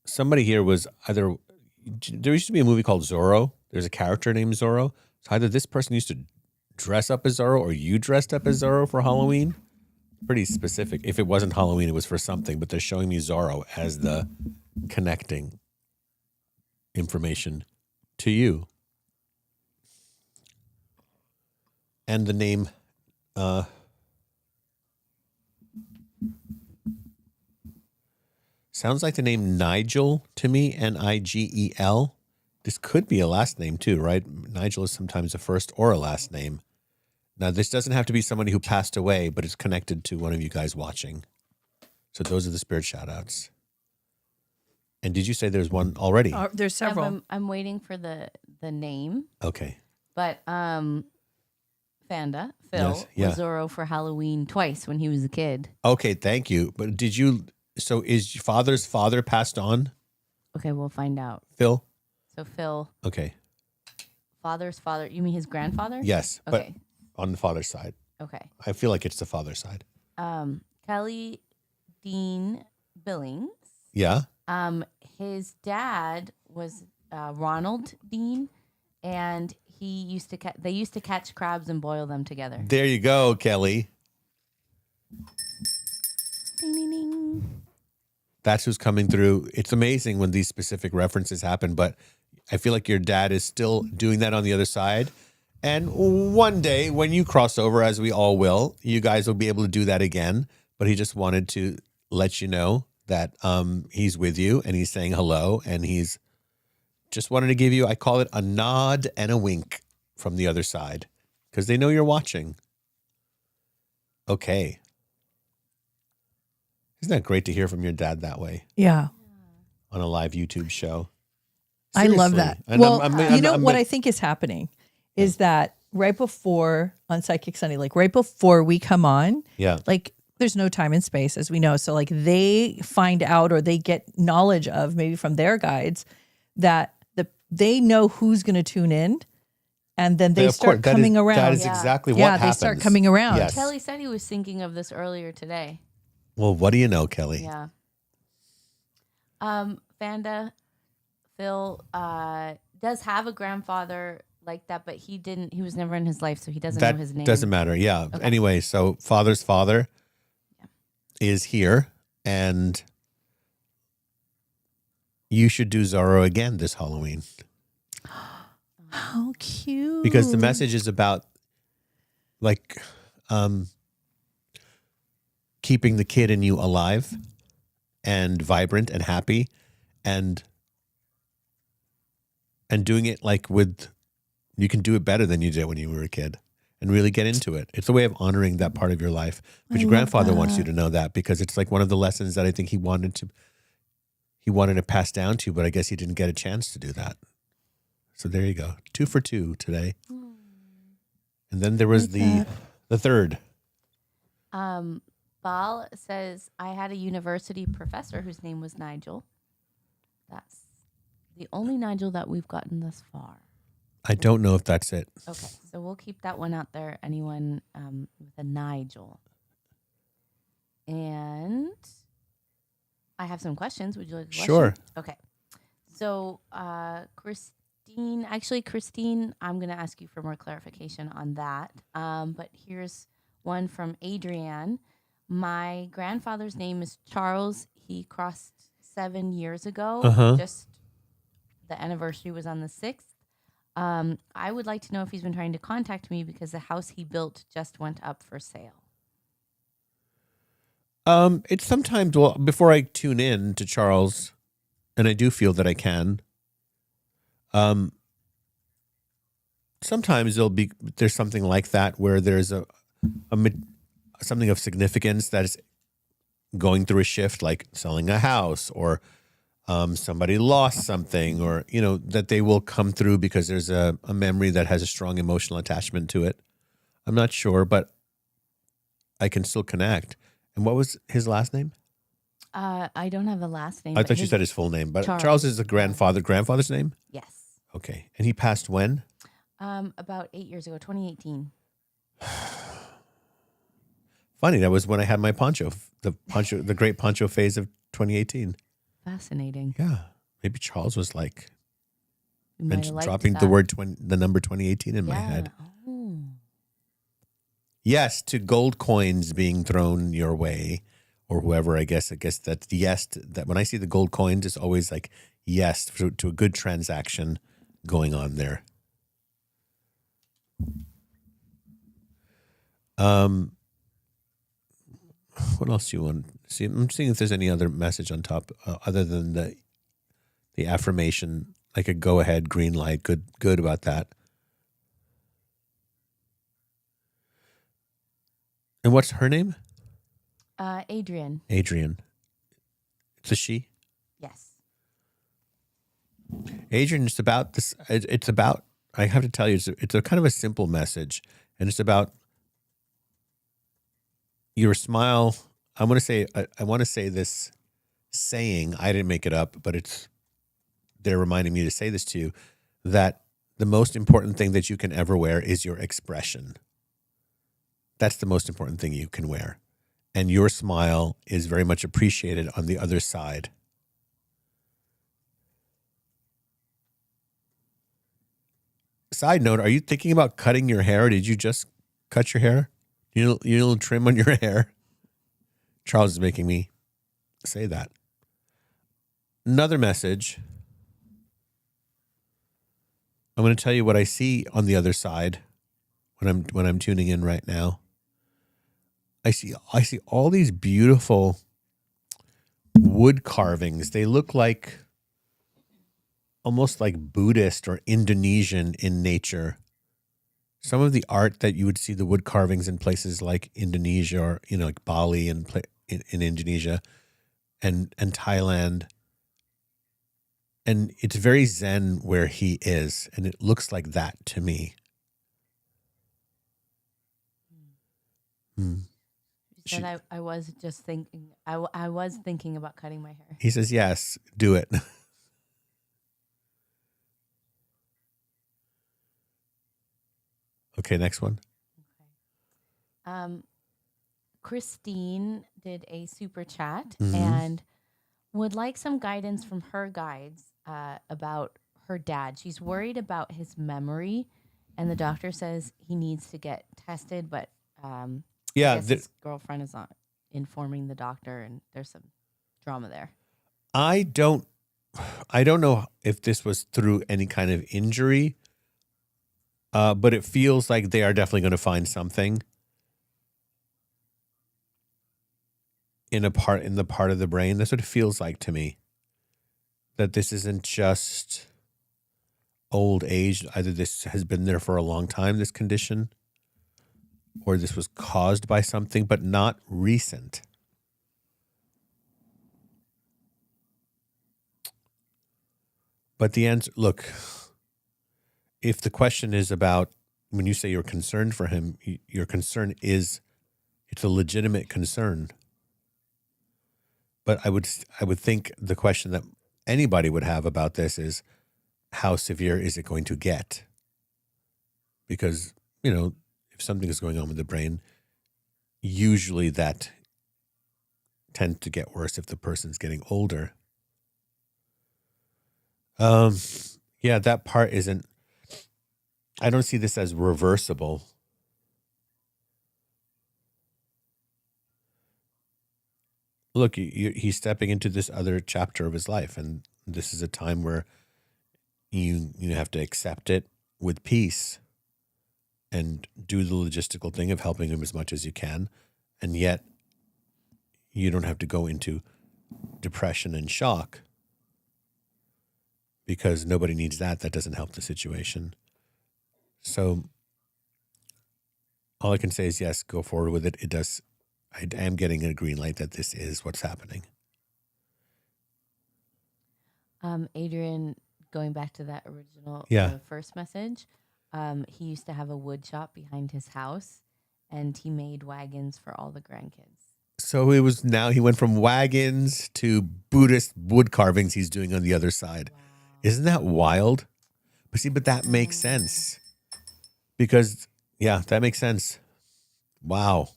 somebody here was either, there used to be a movie called Zorro. There's a character named Zorro. So either this person used to dress up as Zorro or you dressed up as Zorro for Halloween. Pretty specific. If it wasn't Halloween, it was for something, but they're showing me Zorro as the connecting information to you. And the name, sounds like the name Nigel to me, Nigel. This could be a last name too, right? Nigel is sometimes a first or a last name. Now, this doesn't have to be somebody who passed away, but it's connected to one of you guys watching. So those are the spirit shout outs. And did you say there's one already? There's several. I'm waiting for the name, Okay. but Fanda Phil Yes, yeah. was Zorro for Halloween twice when he was a kid. Okay, thank you. But did you, so is your father's father passed on, Okay, we'll find out. Phil? So Phil, Okay. father's father. You mean his grandfather? Yes, Okay. but on the father's side. Okay. I feel like it's the father's side. Kelly Dean Billings. Yeah? His dad was Ronald Dean, and they used to catch crabs and boil them together. There you go, Kelly. Ding, ding, ding. That's who's coming through. It's amazing when these specific references happen, but I feel like your dad is still doing that on the other side. And one day when you cross over, as we all will, you guys will be able to do that again. But he just wanted to let you know that he's with you and he's saying hello. And he's just wanted to give you, I call it a nod and a wink from the other side because they know you're watching. Okay. Isn't that great to hear from your dad that way Yeah. on a live YouTube show? I love Seriously. that. And Well, I'm- you know I'm- what I think is happening is that right before on Psychic Sunday, like right before we come on, Yeah. like there's no time and space as we know. So like they find out or they get knowledge of maybe from their guides that they know who's going to tune in and then they Of start course, that coming is- around. That is Yeah. exactly what Yeah, happens. they start coming around. Yes. Kelly said he was thinking of this earlier today. Well, what do you know, Kelly? Yeah. Vanda, Phil does have a grandfather like that, but he was never in his life, so he doesn't know his name. Doesn't matter. Yeah. Okay. Anyway, so father's father is here, and you should do Zorro again this Halloween. How cute. Because the message is about like keeping the kid in you alive and vibrant and happy and doing it like you can do it better than you did when you were a kid and really get into it. It's a way of honoring that part of your life. But your grandfather wants you to know that because it's like one of the lessons that I think he wanted to pass down to you, but I guess he didn't get a chance to do that. So there you go. 2 for 2 today. And then there was the third. Bal says, I had a university professor whose name was Nigel. That's the only Nigel that we've gotten thus far. I don't know if that's it. Okay, so we'll keep that one out there. Anyone with a Nigel. And I have some questions. Would you like a question? Sure. Okay. So, Christine, I'm going to ask you for more clarification on that. But here's one from Adrienne. My grandfather's name is Charles. He crossed 7 years ago. Uh-huh. Just the anniversary was on the 6th. I would like to know if he's been trying to contact me because the house he built just went up for sale. It's sometimes, well, before I tune in to Charles, and I do feel that I can, sometimes there's something like that where there's something of significance that is going through a shift, like selling a house or somebody lost something, or, that they will come through because there's a memory that has a strong emotional attachment to it. I'm not sure, but I can still connect. And what was his last name? I don't have a last name. I thought you said his full name, but Charles. Charles is the grandfather's name? Yes. Okay. And he passed when? About 8 years ago, 2018. Funny, that was when I had my poncho, the great poncho phase of 2018. Fascinating. Yeah. Maybe Charles was like You might have liked dropping that. the number 2018 in my head. Oh. Yes, to gold coins being thrown your way, or whoever. I guess that's yes. That when I see the gold coins, it's always like yes to a good transaction going on there. What else do you want? See, I'm seeing if there's any other message on top other than the affirmation, like a go ahead, green light, good about that. And what's her name? Adrian. Adrian. It's a she? Yes. Adrian, it's about this. It's about, I have to tell you, it's a kind of a simple message. And it's about your smile. I want to say this saying, I didn't make it up, but they're reminding me to say this to you, that the most important thing that you can ever wear is your expression. That's the most important thing you can wear. And your smile is very much appreciated on the other side. Side note, are you thinking about cutting your hair? Did you just cut your hair? You need a little trim on your hair? Charles is making me say that. Another message. I'm going to tell you what I see on the other side when I'm tuning in right now. I see all these beautiful wood carvings. They look like almost like Buddhist or Indonesian in nature. Some of the art that you would see, the wood carvings in places like Indonesia or like Bali and in Indonesia and Thailand. And it's very Zen where he is, and it looks like that to me. He said I was just thinking, I was thinking about cutting my hair. He says, yes, do it. Okay, next one. Christine did a super chat Mm-hmm. and would like some guidance from her guides about her dad. She's worried about his memory, and the doctor says he needs to get tested, but I guess his girlfriend is not informing the doctor, and there's some drama there. I don't know if this was through any kind of injury, but it feels like they are definitely going to find something in the part of the brain. That's what it feels like to me. That this isn't just old age. Either this has been there for a long time, this condition, or this was caused by something, but not recent. But the answer, look, if the question is about, when you say you're concerned for him, your concern is, it's a legitimate concern. But I would think the question that anybody would have about this is, how severe is it going to get? Because, if something is going on with the brain, usually that tends to get worse if the person's getting older. Yeah, that part isn't, I don't see this as reversible. Look, he's stepping into this other chapter of his life, and this is a time where you have to accept it with peace and do the logistical thing of helping him as much as you can. And yet you don't have to go into depression and shock, because nobody needs that. That doesn't help the situation. So all I can say is, yes, go forward with it. It does. I am getting a green light that this is what's happening. Adrian, going back to that original first message, he used to have a wood shop behind his house, and he made wagons for all the grandkids. So he went from wagons to Buddhist wood carvings he's doing on the other side. Wow. Isn't that wild? But that makes sense. Because, that makes sense. Wow.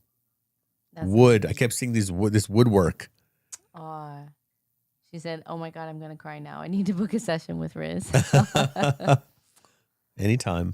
That's wood. Amazing. I kept seeing this woodwork. She said, "Oh my God, I'm going to cry now. I need to book a session with Riz." Anytime.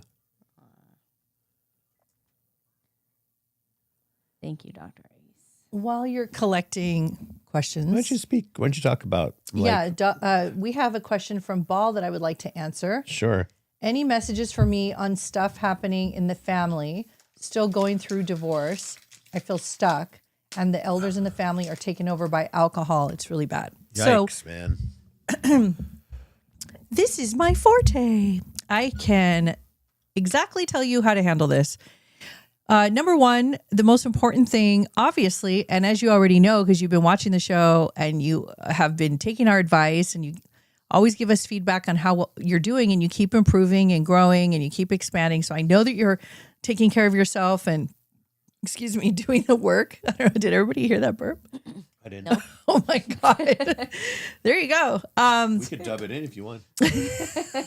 Thank you, Dr. Ace. While you're collecting questions, why don't you speak? Why don't you talk about? We have a question from Ball that I would like to answer. Sure. Any messages for me on stuff happening in the family? Still going through divorce. I feel stuck, and the elders in the family are taken over by alcohol. It's really bad. Yikes, man. This is my forte. I can exactly tell you how to handle this. Number one, the most important thing, obviously, and as you already know, because you've been watching the show and you have been taking our advice and you always give us feedback on how you're doing, and you keep improving and growing and you keep expanding. So I know that you're taking care of yourself and, doing the work. I don't know. Did everybody hear that burp? I didn't. Nope. Oh my God. There you go. We could dub it in if you want. Okay.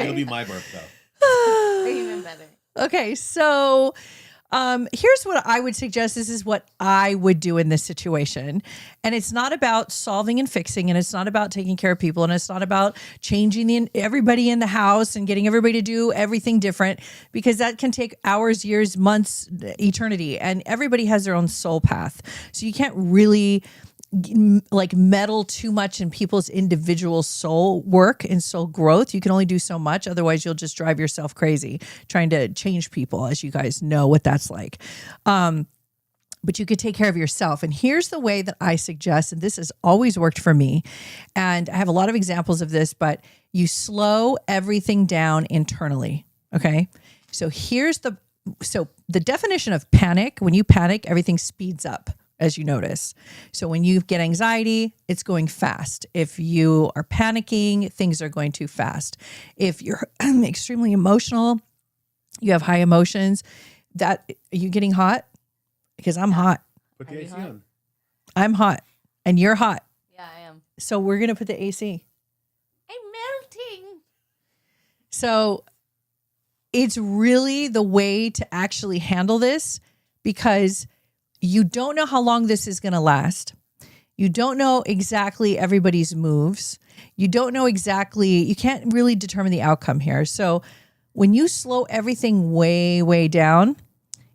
It'll be my burp though. Even better. Okay, so here's what I would suggest. This is what I would do in this situation. And it's not about solving and fixing, and it's not about taking care of people, and it's not about changing everybody in the house and getting everybody to do everything different, because that can take hours, years, months, eternity. And everybody has their own soul path. So you can't really meddle too much in people's individual soul work and soul growth. You can only do so much. Otherwise, you'll just drive yourself crazy trying to change people, as you guys know what that's like. But you could take care of yourself. And here's the way that I suggest, and this has always worked for me. And I have a lot of examples of this, but you slow everything down internally. Okay. So the definition of panic: when you panic, everything speeds up, as you notice. So when you get anxiety, it's going fast. If you are panicking, things are going too fast. If you're extremely emotional, you have high emotions, are you getting hot? Because I'm hot. Put the AC on. I'm hot. And you're hot. Yeah, I am. So we're going to put the AC. I'm melting. So it's really the way to actually handle this, because you don't know how long this is going to last. You don't know exactly everybody's moves. You don't know exactly, you can't really determine the outcome here. So when you slow everything way, way down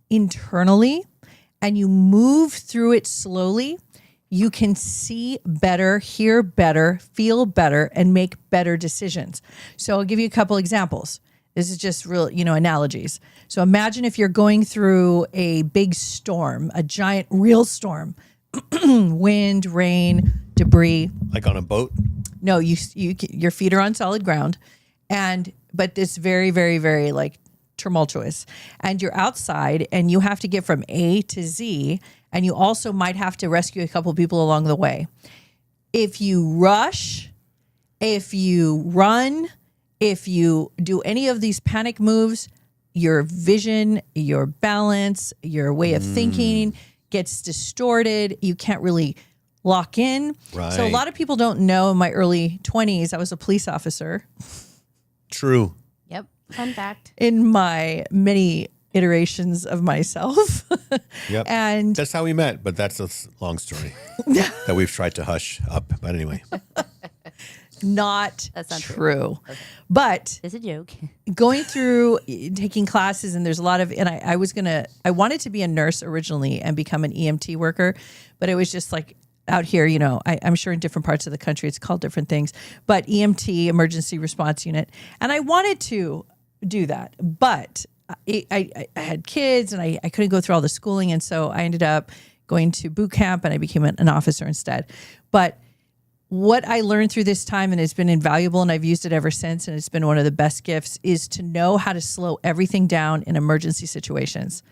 internally and you move through it slowly, you can see better, hear better, feel better, and make better decisions. So I'll give you a couple examples. This is just real, analogies. So imagine if you're going through a big storm, a giant real storm, wind, rain, debris. Like on a boat? No, your feet are on solid ground, but it's very, very, very like tumultuous. And you're outside, and you have to get from A to Z, and you also might have to rescue a couple people along the way. If you rush, if you run, if you do any of these panic moves, your vision, your balance, your way of thinking gets distorted. You can't really lock in. Right. So a lot of people don't know, in my early 20s, I was a police officer. True. Yep. Fun fact. In my many iterations of myself. Yep. And that's how we met, but that's a long story that we've tried to hush up. But anyway. That's not true. Okay. But It's a joke. going through taking classes, and there's a lot of, and I wanted to be a nurse originally and become an EMT worker, but it was just like out here, I'm sure in different parts of the country it's called different things, but EMT, emergency response unit. And I wanted to do that, but I had kids and I couldn't go through all the schooling. And so I ended up going to boot camp and I became an officer instead. But what I learned through this time, and it's been invaluable, and I've used it ever since, and it's been one of the best gifts, is to know how to slow everything down in emergency situations.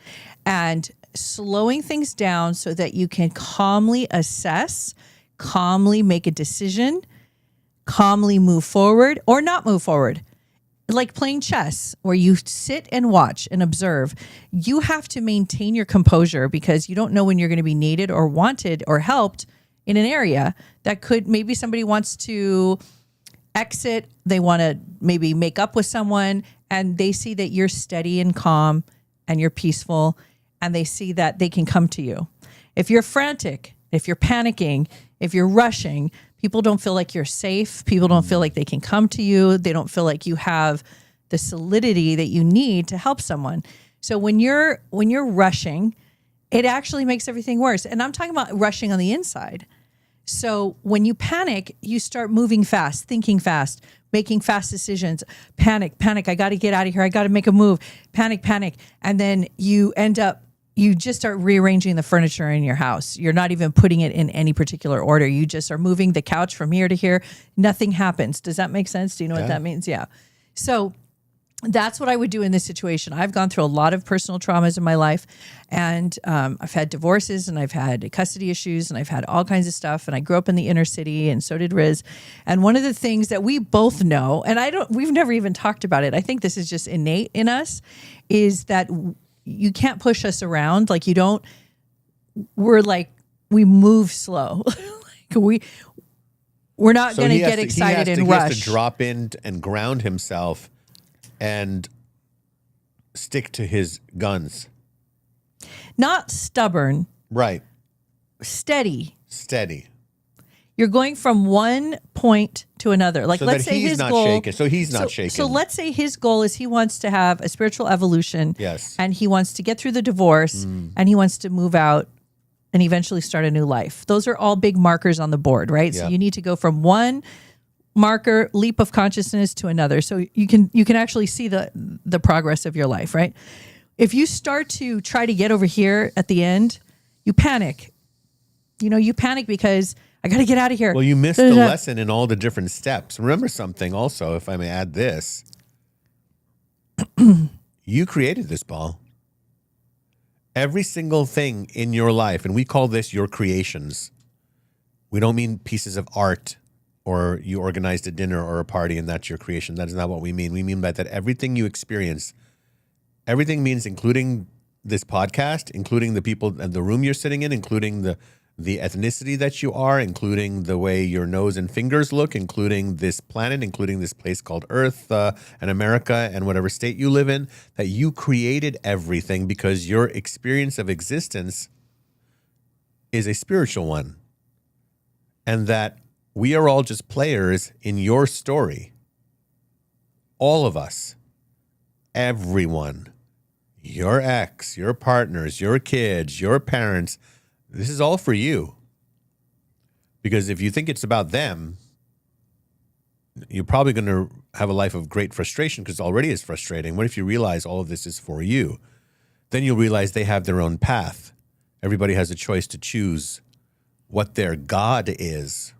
And slowing things down so that you can calmly assess, calmly make a decision, calmly move forward or not move forward. Like playing chess, where you sit and watch and observe. You have to maintain your composure, because you don't know when you're going to be needed or wanted or helped in an area that could, maybe somebody wants to exit, they want to maybe make up with someone, and they see that you're steady and calm and you're peaceful, and they see that they can come to you. If you're frantic, if you're panicking, if you're rushing, people don't feel like you're safe. People don't feel like they can come to you. They don't feel like you have the solidity that you need to help someone. So when you're rushing, it actually makes everything worse. And I'm talking about rushing on the inside. So when you panic, you start moving fast, thinking fast, making fast decisions. Panic. I got to get out of here. I got to make a move. Panic. And then you just start rearranging the furniture in your house. You're not even putting it in any particular order. You just are moving the couch from here to here. Nothing happens. Does that make sense? Do you know what that means? Yeah. So that's what I would do in this situation. I've gone through a lot of personal traumas in my life, and I've had divorces, and I've had custody issues, and I've had all kinds of stuff. And I grew up in the inner city, and so did Riz. And one of the things that we both know, and we've never even talked about it, I think this is just innate in us, is that you can't push us around. Like we move slow. We're not going to get excited and rush. He has to drop in and ground himself and stick to his guns. Not stubborn. Right. Steady. You're going from one point to another. Like, so let's say his goal. Shaken. So he's not shaking. So let's say his goal is he wants to have a spiritual evolution. Yes. And he wants to get through the divorce, and he wants to move out and eventually start a new life. Those are all big markers on the board, right? Yeah. So you need to go from one marker, leap of consciousness, to another. So you can actually see the progress of your life, right? If you start to try to get over here at the end, you panic. You panic because I got to get out of here. Well, you missed the lesson in all the different steps. Remember something also, if I may add this. You created this ball. Every single thing in your life, and we call this your creations. We don't mean pieces of art, or you organized a dinner or a party and that's your creation. That is not what we mean. We mean by that everything you experience, everything means including this podcast, including the people and the room you're sitting in, including the ethnicity that you are, including the way your nose and fingers look, including this planet, including this place called Earth and America and whatever state you live in, that you created everything because your experience of existence is a spiritual one. And that we are all just players in your story. All of us. Everyone. Your ex, your partners, your kids, your parents. This is all for you. Because if you think it's about them, you're probably going to have a life of great frustration because it already is frustrating. What if you realize all of this is for you? Then you'll realize they have their own path. Everybody has a choice to choose what their God is.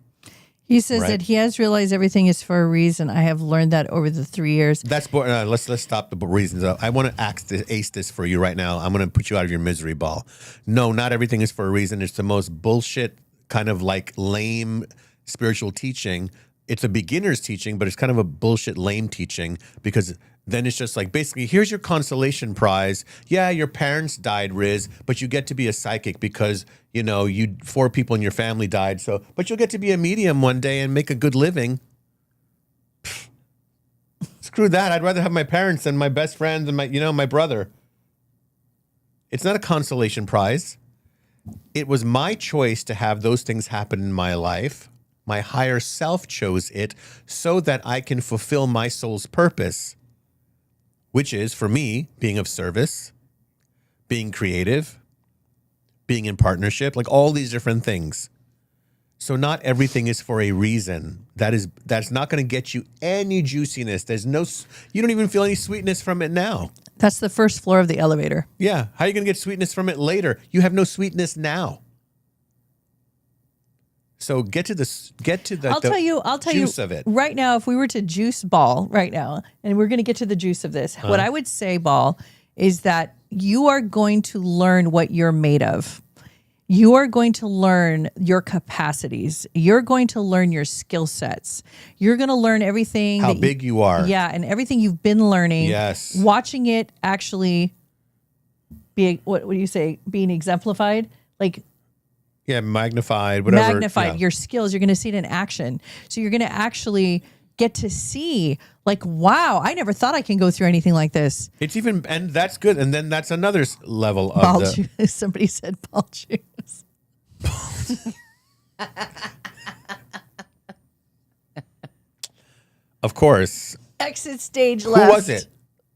He says that he has realized everything is for a reason. I have learned that over the 3 years. That's let's stop the reasons. I want to ace this for you right now. I'm going to put you out of your misery ball. No, not everything is for a reason. It's the most bullshit, kind of like lame spiritual teaching. It's a beginner's teaching, but it's kind of a bullshit, lame teaching because then it's just like, basically, here's your consolation prize. Yeah, your parents died, Riz, but you get to be a psychic because, 4 people in your family died. But you'll get to be a medium one day and make a good living. Screw that. I'd rather have my parents and my best friends and my brother. It's not a consolation prize. It was my choice to have those things happen in my life. My higher self chose it so that I can fulfill my soul's purpose, which is, for me, being of service, being creative, being in partnership, like all these different things. So not everything is for a reason. That's not going to get you any juiciness. You don't even feel any sweetness from it now. That's the first floor of the elevator. Yeah. How are you going to get sweetness from it later? You have no sweetness now. So get to the I'll tell you juice of it. Right now, if we were to juice Ball right now, and we're going to get to the juice of this, what I would say, Ball, is that you are going to learn what you're made of. You are going to learn your capacities. You're going to learn your skill sets. You're going to learn everything. How big you are. Yeah, and everything you've been learning. Yes. Watching it actually be, what do you say, being exemplified? Like, yeah, magnified, whatever. Magnified your skills. You're going to see it in action. So you're going to actually get to see, like, wow, I never thought I can go through anything like this. And that's good. And then that's another level of Ball juice. Somebody said ball juice. Of course. Exit stage left. Who was it?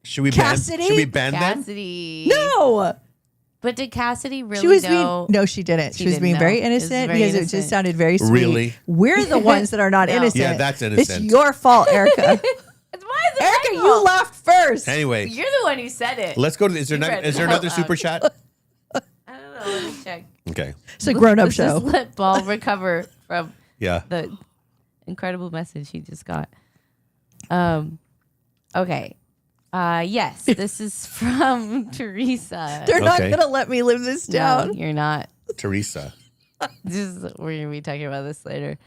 Should we Cassidy? ban them? Cassidy. No. But did Cassidy really She was know? no, she didn't. She was didn't being know. very It was innocent very because it innocent. just sounded very sweet. Really? We're the ones that are not No. innocent. Yeah, that's innocent. It's your fault, Erica. It's my Erica, you laughed first. Anyway, You're the one who said it. let's go to. Is there You read it another out super loud. chat? I don't know. Let me check. Okay. It's a grown-up Let's show. just let Ball recover from Yeah. the incredible message he just got. Okay. Yes, this is from Teresa. They're not Okay. going to let me live this No, down. you're not. Teresa. We're gonna be talking about this later.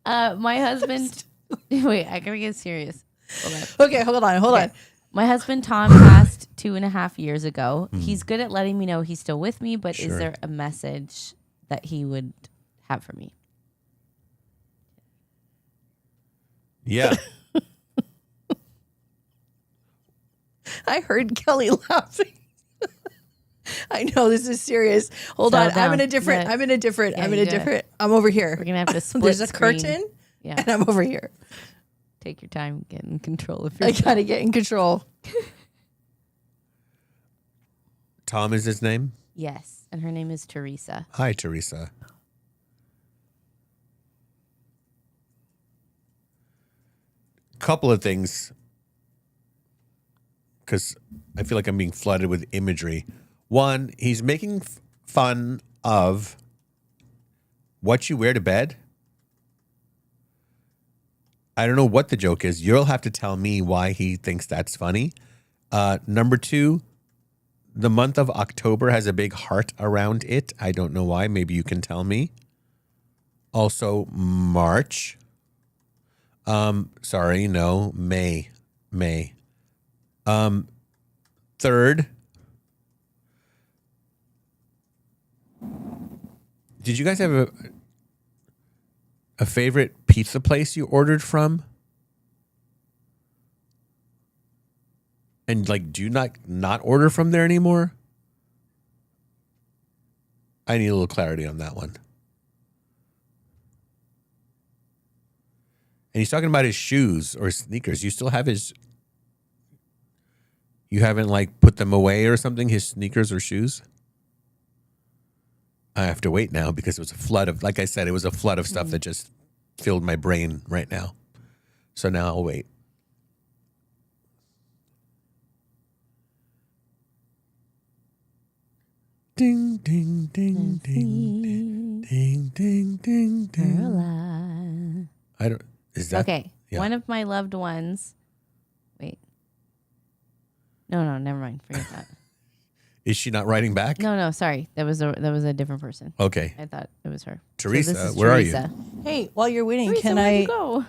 My husband. Wait, I gotta get serious. Hold on. Okay, hold on. My husband Tom passed 2.5 years ago. He's good at letting me know he's still with me, but Sure. is there a message that he would have for me? Yeah. I heard Kelly laughing. I know this is serious. Hold Settle on. down. I'm in a different. Yeah, I'm over here. We're gonna have to split. There's a screen. curtain, Yeah, and I'm over here. take your time, get in control of I your. gotta get in control. Tom is his name? Yes, and her name is Teresa. Hi, Teresa. Couple of things, because I feel like I'm being flooded with imagery. One, he's making fun of what you wear to bed. I don't know what the joke is. You'll have to tell me why he thinks that's funny. Number two, the month of October has a big heart around it. I don't know why. Maybe you can tell me. Also, March. Sorry, no, May. Third, Did you guys have a favorite pizza place you ordered from? And like, do you not order from there anymore? I need a little clarity on that one. And he's talking about his shoes or sneakers. You still have his... You haven't like put them away or something, his sneakers or shoes? I have to wait now because it was a flood of, like I said, it was a flood of stuff that just filled my brain right now. So now I'll wait. Ding, ding, ding, ding, ding, ding, ding, ding. I don't, is that? Okay. Yeah. One of my loved ones. Wait. No, never mind. Forget that. Is she not writing back? No, sorry. That was a different person. Okay. I thought it was her. Teresa, So this is where Teresa. are you? Hey, while you're waiting, Teresa, can where'd I you go?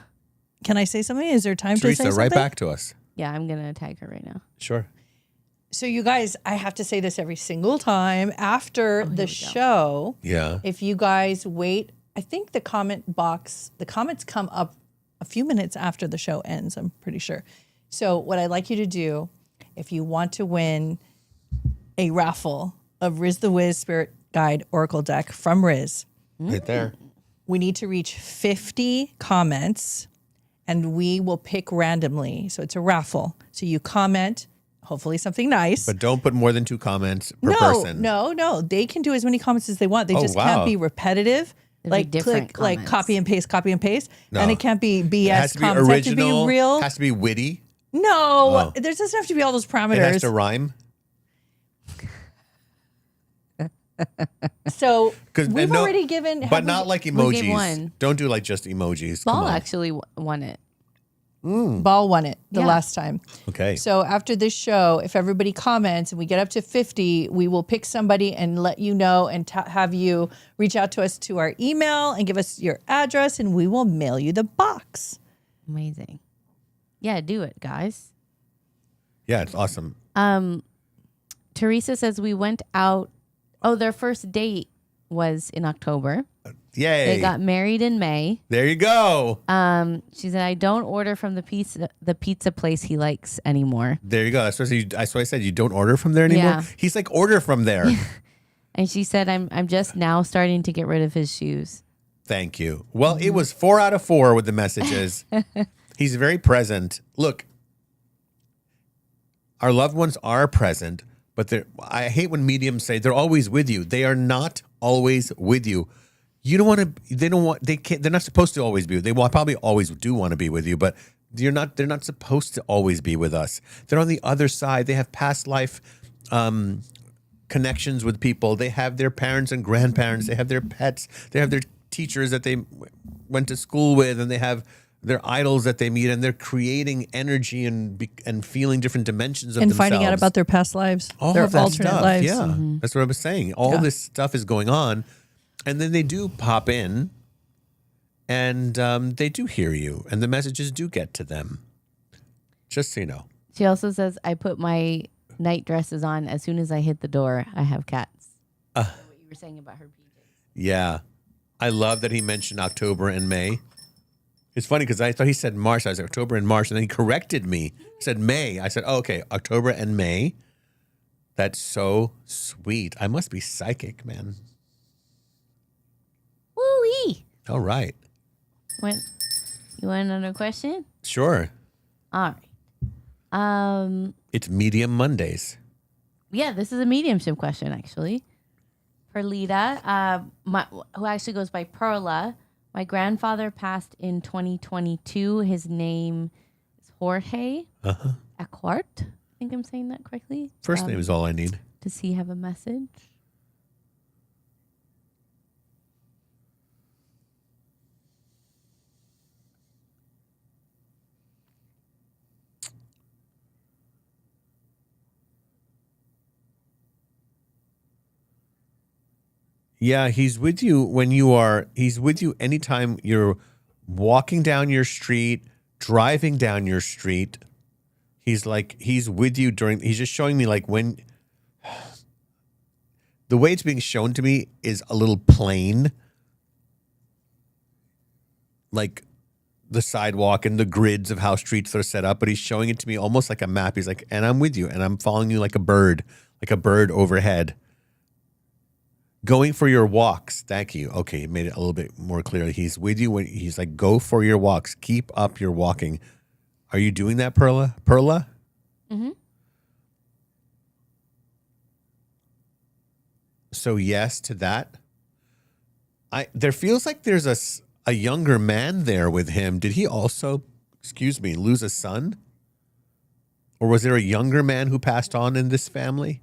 can I say something? Is there time to say Teresa, something? right back to us. Yeah, I'm gonna tag her right now. Sure. So you guys, I have to say this every single time after the show. Yeah. If you guys wait, I think the comments come up a few minutes after the show ends, I'm pretty sure. So what I'd like you to do, if you want to win a raffle of Riz the Wiz Spirit Guide Oracle deck from Riz, Right there. we need to reach 50 comments and we will pick randomly. So it's a raffle. So you comment, hopefully something nice. But don't put more than 2 comments per person. No. They can do as many comments as they want. They Oh, just wow. can't be repetitive. It'd be Like different click, like comments. copy and paste. No. And it can't be BS It has to be comments. It has to original. be real. Has to be witty. No, there doesn't have to be all those It has parameters. to rhyme. So 'Cause- we've and no- already given, But not like gave emojis. one. Don't do like just emojis. Come Ball on. actually won it. Ball won it the Yeah. last time. Okay. So after this show, if everybody comments and we get up to 50, we will pick somebody and let you know and have you reach out to us to our email and give us your address and we will mail you the box. Amazing. Yeah, do it, guys. Yeah, it's awesome. Teresa says we went out. Oh, their first date was in October. Yay. They got married in May. There you go. She said, "I don't order from the pizza place he likes anymore." There you go. That's why I said you don't order from there anymore. Yeah. He's like, order from there. And she said, "I'm just now starting to get rid of his shoes." Thank you. Well, it was 4 out of 4 with the messages. He's very present. Look, our loved ones are present, but I hate when mediums say they're always with you. They are not always with you. You don't want to. They don't want. They can't. They're not supposed to always be. They will probably always do want to be with you, but they're not supposed to always be with us. They're on the other side. They have past life connections with people. They have their parents and grandparents. They have their pets. They have their teachers that they went to school with, and they have their idols that they meet, and they're creating energy and feeling different dimensions of And themselves. finding out about their past lives, all their of that alternate stuff. lives. Yeah, that's what I was saying. All Yeah. this stuff is going on, and then they do pop in, and they do hear you, and the messages do get to them. Just so you know. She also says, "I put my night dresses on as soon as I hit the door. I have cats." What you were saying about her PJs. Yeah, I love that he mentioned October and May. It's funny because I thought he said March. I was like, October and March, and then he corrected me. He said May. I said, oh, okay, October and May. That's so sweet. I must be psychic, man. Woo-wee. All right. You want another question? Sure. All right. It's Medium Mondays. Yeah, this is a mediumship question, actually. Perlita, who actually goes by Perla. My grandfather passed in 2022. His name is Jorge Acuart. I think I'm saying that correctly. First name is all I need. Does he have a message? Yeah, he's with you he's with you anytime you're walking down your street, driving down your street. He's with you he's just showing me like when the way it's being shown to me is a little plain. Like the sidewalk and the grids of how streets are set up, but he's showing it to me almost like a map. He's like, and I'm with you, and I'm following you like a bird overhead. Going for your walks. Thank you. Okay, he made it a little bit more clear. He's with you when he's like, go for your walks. Keep up your walking. Are you doing that, Perla? Perla? Mm-hmm. So yes to that. There feels like there's a younger man there with him. Did he also, lose a son? Or was there a younger man who passed on in this family?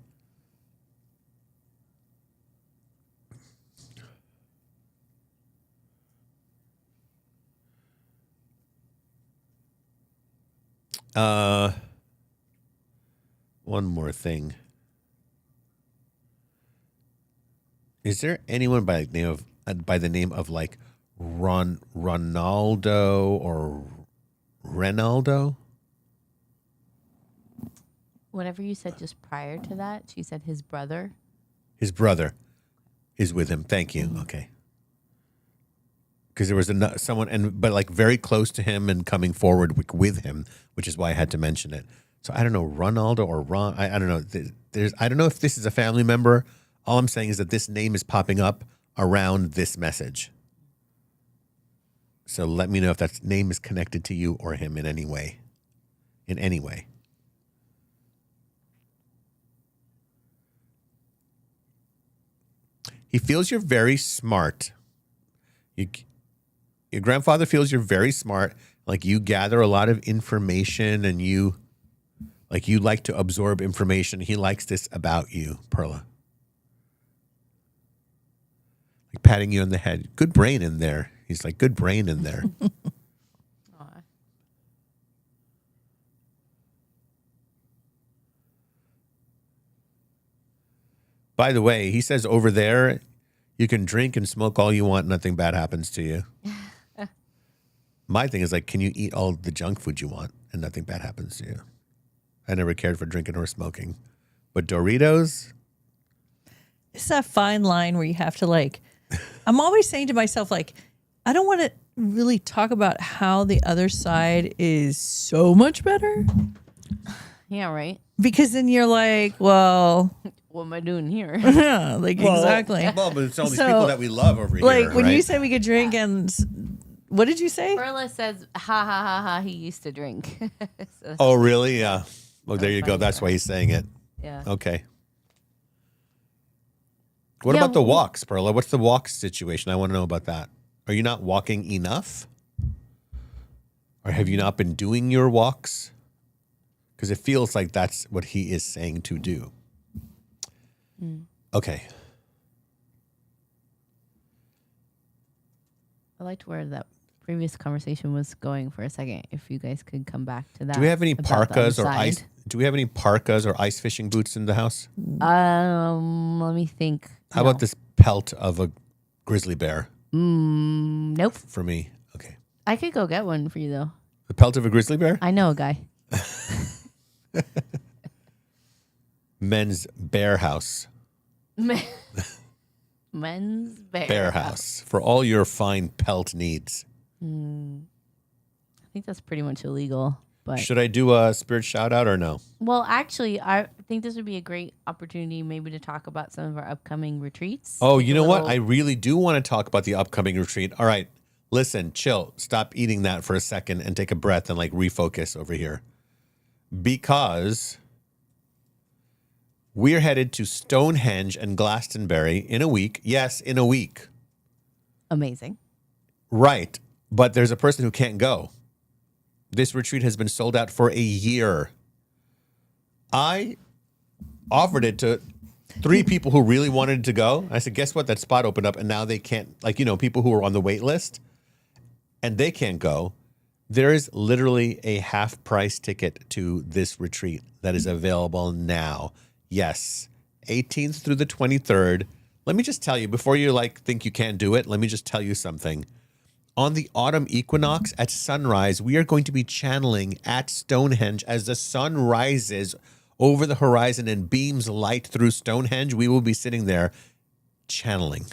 One more thing. Is there anyone by the name of like Ronaldo or Renaldo? Whatever you said just prior to that, she said his brother. His brother is with him. Thank you. Okay. Because there was someone, but like very close to him and coming forward with him, which is why I had to mention it. So I don't know, Ronaldo or Ron. I don't know. I don't know if this is a family member. All I'm saying is that this name is popping up around this message. So let me know if that name is connected to you or him in any way. In any way. He feels you're very smart. Your grandfather feels you're very smart. Like you gather a lot of information and you like to absorb information. He likes this about you, Perla. Like patting you on the head. Good brain in there. He's like, good brain in there. By the way, he says over there, you can drink and smoke all you want. Nothing bad happens to you. My thing is like, can you eat all the junk food you want and nothing bad happens to you? I never cared for drinking or smoking. But Doritos? It's that fine line where you have to like, I'm always saying to myself, like, I don't want to really talk about how the other side is so much better. Yeah, right. Because then you're like, well, what am I doing here? yeah, like exactly. Well, but it's all these people that we love over here. Like when right? you said we could drink and what did you say? Perla says, ha ha ha ha, he used to drink. So, oh, really? Yeah. Well, there you go. That's why he's saying it. yeah. Okay. What about the walks, Perla? What's the walks situation? I want to know about that. Are you not walking enough? Or have you not been doing your walks? Because it feels like that's what he is saying to do. Okay. I liked where that previous conversation was going for a second. If you guys could come back to that. Do we have any about the parkas or other ice? side. Do we have any parkas or ice fishing boots in the house? Let me think. How about this pelt of a grizzly bear? Nope. For me. Okay. I could go get one for you though. The pelt of a grizzly bear? I know a guy. Men's bear house. Men's Bear house. For all your fine pelt needs. I think that's pretty much illegal. But Should I do a spirit shout out or no? well, actually, I think this would be a great opportunity maybe to talk about some of our upcoming retreats. Oh, Take you a know what? little- I really do want to talk about the upcoming retreat. All right. Listen, chill. Stop eating that for a second and take a breath and like refocus over here. Because we're headed to Stonehenge and Glastonbury in a week. Yes, in a week. Amazing. Right. But there's a person who can't go. This retreat has been sold out for a year. I offered it to 3 people who really wanted to go. I said, guess what? That spot opened up and now they can't, like, you know, people who are on the wait list and they can't go. There is literally a half price ticket to this retreat that is available now. Yes. 18th through the 23rd. Let me just tell you, before you like think you can't do it, let me just tell you something. On the autumn equinox at sunrise, we are going to be channeling at Stonehenge as the sun rises over the horizon and beams light through Stonehenge, we will be sitting there channeling.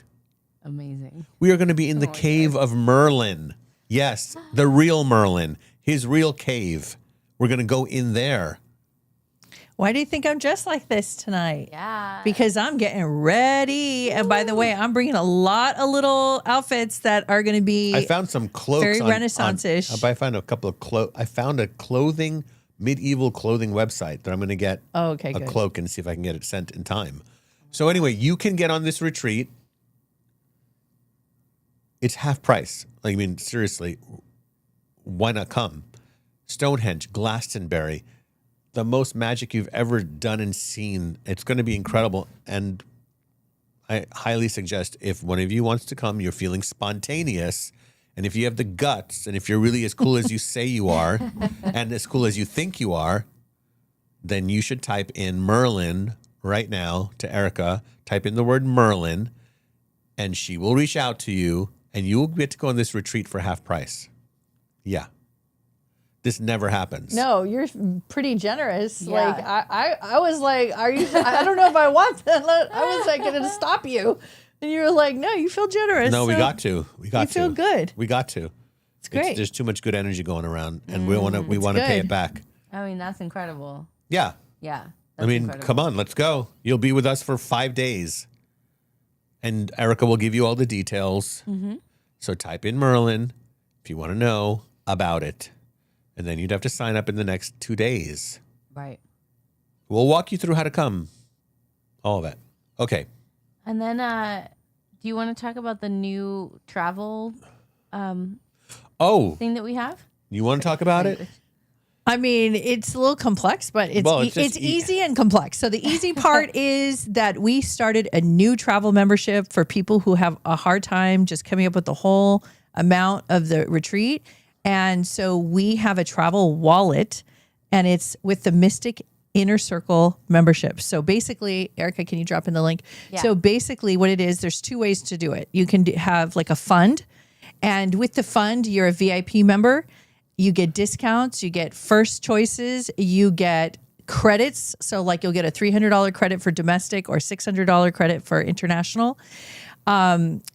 Amazing. We are going to be in the cave of Merlin. Yes, the real Merlin, his real cave. We're going to go in there. Why do you think I'm dressed like this tonight? Yeah. Because I'm getting ready. And by the way, I'm bringing a lot of little outfits that are going to be I found some cloaks. very Renaissance-ish. I found a couple of I found a medieval clothing website that I'm going to get a good. cloak and see if I can get it sent in time. So anyway, you can get on this retreat. It's half price. Like, I mean, seriously, why not come? Stonehenge, Glastonbury, the most magic you've ever done and seen. It's going to be incredible. And I highly suggest if one of you wants to come, you're feeling spontaneous, and if you have the guts, and if you're really as cool as you say you are, and as cool as you think you are, then you should type in Merlin right now to Erica. Type in the word Merlin, and she will reach out to you, and you will get to go on this retreat for half price. Yeah. This never happens. No, you're pretty generous. Yeah. Like I was like, are you? I don't know if I want that. I was like going to stop you, and you were like, no, you feel generous. No, we so got to. We got to. You feel good. We got to. It's great. There's too much good energy going around, and we want to pay good. it back. I mean, that's incredible. Yeah. Yeah. I mean, come on, let's go. You'll be with us for 5 days, and Erica will give you all the details. Mm-hmm. So type in Merlin if you want to know about it. And then you'd have to sign up in the next 2 days. Right. We'll walk you through how to come. All of that. Okay. And then, do you want to talk about the new travel Oh, thing that we have? you want to talk about it? I mean, it's a little complex, but it's easy and complex. So the easy part is that we started a new travel membership for people who have a hard time just coming up with the whole amount of the retreat. And so we have a travel wallet, and it's with the Mystic Inner Circle membership. So basically, Erica, can you drop in the link? Yeah. So basically what it is, there's 2 ways to do it. You can have like a fund, and with the fund, you're a VIP member. You get discounts, you get first choices, you get credits. So like you'll get a $300 credit for domestic or $600 credit for international.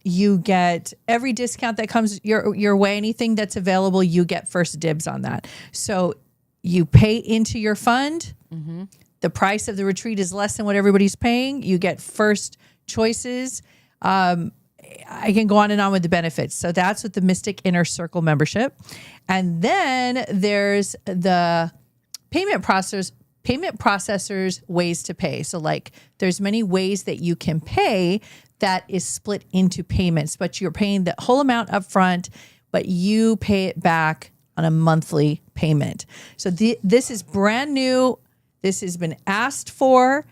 You get every discount that comes your way. Anything that's available, you get first dibs on that. So you pay into your fund. Mm-hmm. The price of the retreat is less than what everybody's paying. You get first choices. I can go on and on with the benefits. So that's with the Mystic Inner Circle membership. And then there's the payment processors ways to pay. So like there's many ways that you can pay that is split into payments, but you're paying the whole amount up front, but you pay it back on a monthly payment. So this is brand new. This has been asked for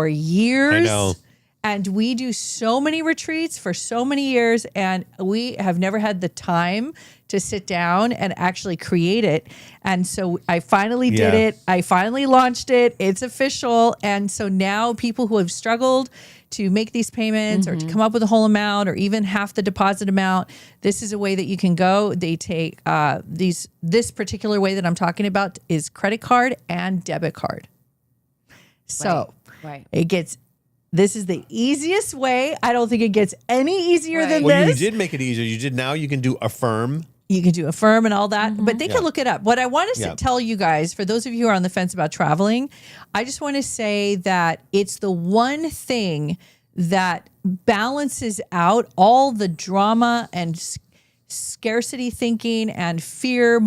years. I know. And we do so many retreats for so many years, and we have never had the time to sit down and actually create it. And so I finally did it. I finally launched it. It's official. And so now people who have struggled to make these payments or to come up with a whole amount or even half the deposit amount, this is a way that you can go. They take this particular way that I'm talking about is credit card and debit card. So Right. This is the easiest way. I don't think it gets any easier than Well, this. you did make it easier. Now you can do Affirm. You can do Affirm and all that, but they can look it up. What I want to tell you guys, for those of you who are on the fence about traveling, I just want to say that it's the one thing that balances out all the drama and scarcity thinking and fear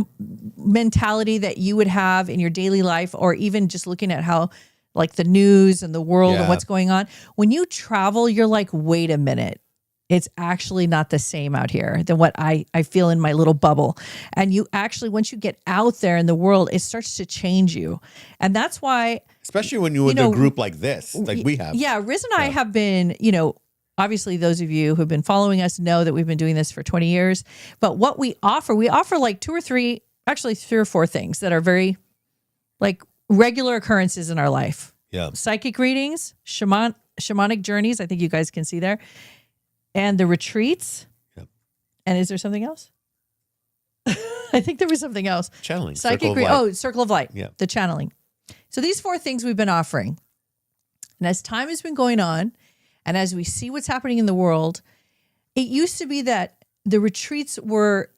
mentality that you would have in your daily life, or even just looking at how like the news and the world and what's going on. When you travel, you're like, wait a minute. It's actually not the same out here than what I feel in my little bubble. And you actually, once you get out there in the world, it starts to change you. And that's why... Especially when you're with a group like this, like we have. Yeah, Riz and I have been, obviously those of you who've been following us know that we've been doing this for 20 years. But what we offer like 2 or 3, actually 3 or 4 things that are very like regular occurrences in our life. Yeah. Psychic readings, shamanic journeys. I think you guys can see there. And the retreats. Yep. And is there something else? I think there was something else. Channeling. Psychic Circle of Light. Circle of Light. Yeah. The channeling. So these 4 things we've been offering. And as time has been going on, and as we see what's happening in the world, it used to be that the retreats were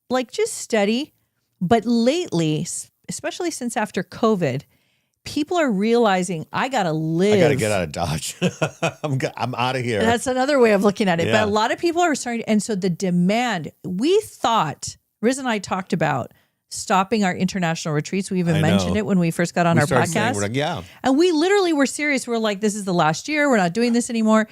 like just steady. But lately, especially since after COVID, people are realizing I got to live. I got to get out of Dodge. I'm out of here. That's another way of looking at it. Yeah. But a lot of people are starting. And so the demand, we thought, Riz and I talked about stopping our international retreats. We even mentioned it when we first got on our started podcast. saying, we're like, yeah. And we literally were serious. We're like, this is the last year. We're not doing this anymore.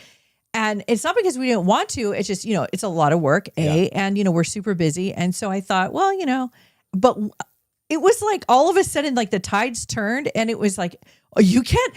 And it's not because we didn't want to. It's just, it's a lot of work, and, we're super busy. And so I thought, well, but it was like all of a sudden, like the tides turned, and it was like, oh, you can't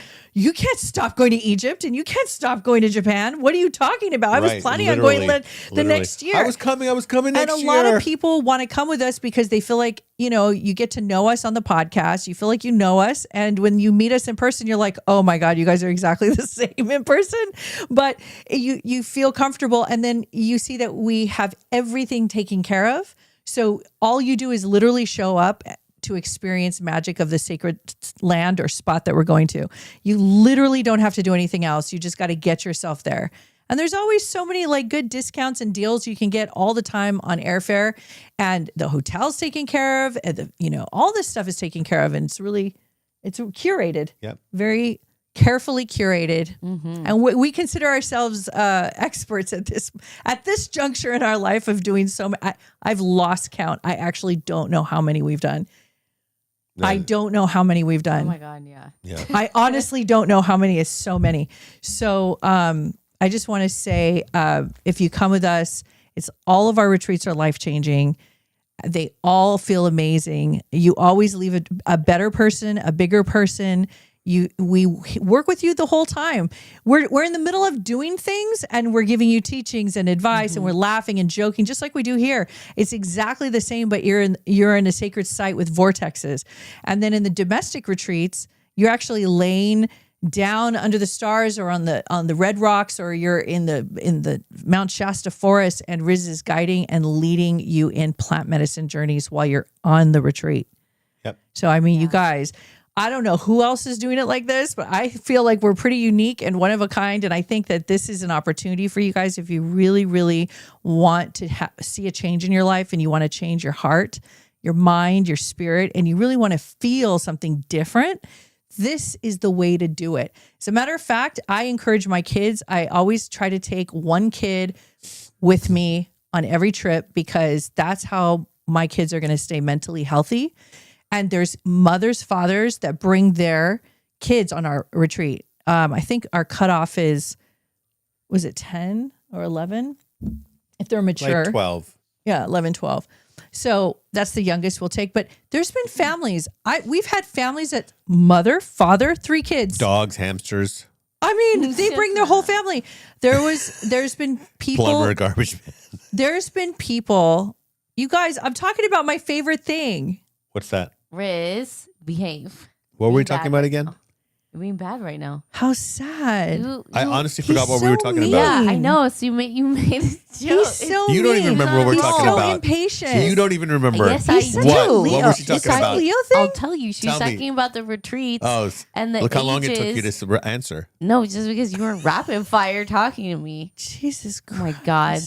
stop going to Egypt, and you can't stop going to Japan. What are you talking about? I was planning on going the next year. I was coming next year. And a lot of people want to come with us because they feel like, you get to know us on the podcast. You feel like you know us. And when you meet us in person, you're like, oh my God, you guys are exactly the same in person. But you feel comfortable. And then you see that we have everything taken care of. So all you do is literally show up to experience magic of the sacred land or spot that we're going to. You literally don't have to do anything else. You just got to get yourself there. And there's always so many like good discounts and deals you can get all the time on airfare, and the hotel's taken care of, and all this stuff is taken care of, and it's curated. Yep. Very carefully curated. Mm-hmm. And we consider ourselves experts at this juncture in our life of doing so many. I've lost count. I actually don't know how many we've done. I don't know how many we've done. Oh my God, yeah. I honestly don't know how many. It's so many. So I just want to say, if you come with us, all of our retreats are life-changing. They all feel amazing. You always leave a better person, a bigger person. We work with you the whole time. We're in the middle of doing things, and we're giving you teachings and advice, and we're laughing and joking just like we do here. It's exactly the same, but you're in a sacred site with vortexes. And then in the domestic retreats, you're actually laying down under the stars or on the red rocks, or you're in the Mount Shasta forest, and Riz is guiding and leading you in plant medicine journeys while you're on the retreat. Yep. So I mean, you guys, I don't know who else is doing it like this, but I feel like we're pretty unique and one of a kind. And I think that this is an opportunity for you guys if you really, really want to see a change in your life, and you want to change your heart, your mind, your spirit, and you really want to feel something different. This is the way to do it. As a matter of fact, I encourage my kids. I always try to take one kid with me on every trip, because that's how my kids are going to stay mentally healthy. And there's mothers, fathers that bring their kids on our retreat. I think our cutoff was it 10 or 11? If they're mature. Like 12. Yeah, 11, 12. So that's the youngest we'll take. But there's been families. We've had families that mother, father, 3 kids. Dogs, hamsters. I mean, they bring their whole family. There's been people. Plumber, garbage man. There's been people. You guys, I'm talking about my favorite thing. What's that? Riz, behave. What were we talking about again? You're being bad right now. How sad. I honestly forgot what we were talking about. Yeah, I know. So you made a joke. He's so You don't mean. even remember what we're talking so about. impatient. You don't even remember. Yes, I He's do. such a What? Leo. What was she talking Is that about? a Leo thing? I'll tell you. She was Tell me. talking about the retreats. Oh, and the look how long it took ages. you to answer. No, just because you were rapid fire talking to me. Jesus Christ. Oh my God.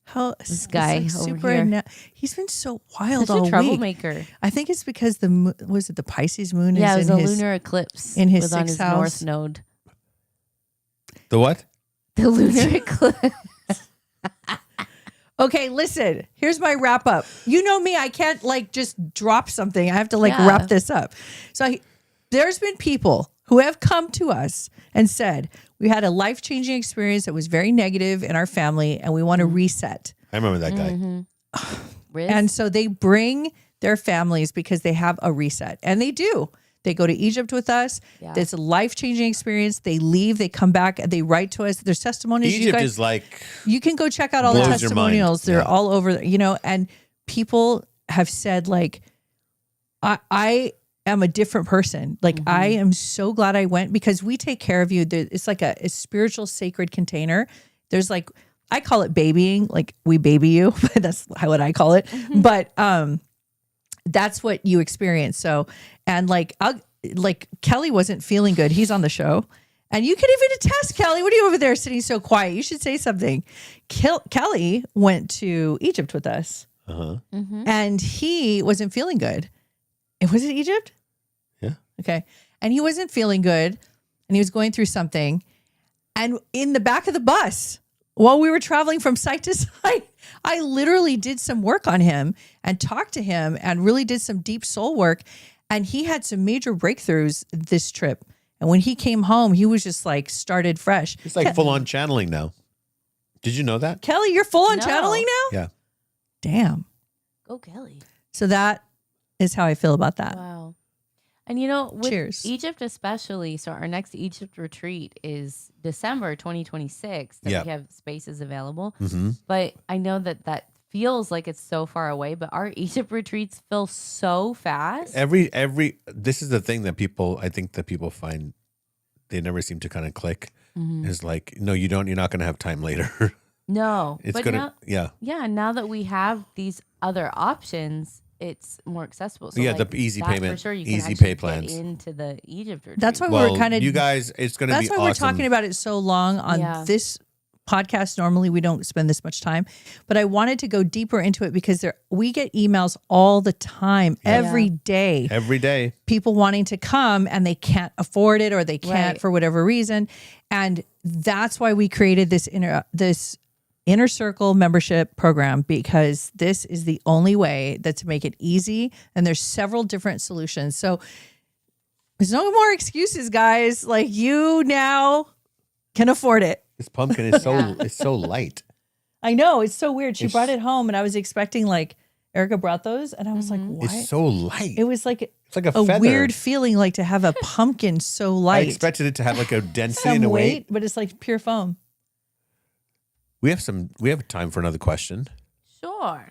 How This guy he's over super here. he's been so wild Such all a week. troublemaker. I think it's because was it the Pisces moon? Yeah, it is was in a his, lunar eclipse. in his was on sixth his house. north node. The what? The lunar eclipse. Okay, listen. Here's my wrap up. You know me. I can't just drop something. I have to Yeah. wrap this up. So there's been people who have come to us and said, we had a life-changing experience that was very negative in our family, and we want to reset. I remember that guy. Riz? And so they bring their families because they have a reset, and they do. They go to Egypt with us. Yeah. It's a life-changing experience. They leave, they come back, they write to us. There's testimonies. Egypt is like, You can go check out all the blows your mind. testimonials. They're Yeah. all over, and people have said I am a different person. I am so glad I went, because we take care of you. It's like a spiritual sacred container. There's I call it babying, we baby you. That's what I call it. But that's what you experience. So, and like Kelly wasn't feeling good. He's on the show. And you can even attest, Kelly. What are you over there sitting so quiet? You should say something. Kelly went to Egypt with us. And he wasn't feeling good. And was it Egypt? Yeah. Okay. And he wasn't feeling good. And he was going through something. And in the back of the bus, while we were traveling from site to site, I literally did some work on him and talked to him and really did some deep soul work. And he had some major breakthroughs this trip. And when he came home, he was just like started fresh. It's like full on channeling now. Did you know that? Kelly, you're full on No. channeling now? Yeah. Damn. Go Kelly. So that is how I feel about that. Wow. And you know, with Cheers. Egypt especially, so our next Egypt retreat is December 2026 that Yeah. we have spaces available. Mm-hmm. But I know that feels like it's so far away, but our Egypt retreats fill so fast. This is the thing that I think that people find they never seem to kind of click. Is like, no, you're not going to have time later. No. It's but going now, to, yeah, now that we have these other options, it's more accessible. So Yeah, like, the easy that payment, for sure, you easy can actually pay get plans. into the Egypt retreat. That's why well, we're kind of you guys, it's going to be that's why awesome. we're talking about it so long on Yeah. this podcast. Normally we don't spend this much time, but I wanted to go deeper into it because we get emails all the time, every day. Every day. People wanting to come and they can't afford it or they can't Right. for whatever reason. And that's why we created this inner circle membership program, because this is the only way that to make it easy. And there's several different solutions. So there's no more excuses, guys. Like, you now can afford it. This pumpkin is it's so light. I know, it's so weird. She It's- brought it home and I was expecting, like, Erica brought those and I was like, why? It's so light. It was like It's like a a feather. weird feeling, like to have a pumpkin so I light. expected it to have like a density Some and a weight, weight. but it's like pure foam. We have time for another question. Sure.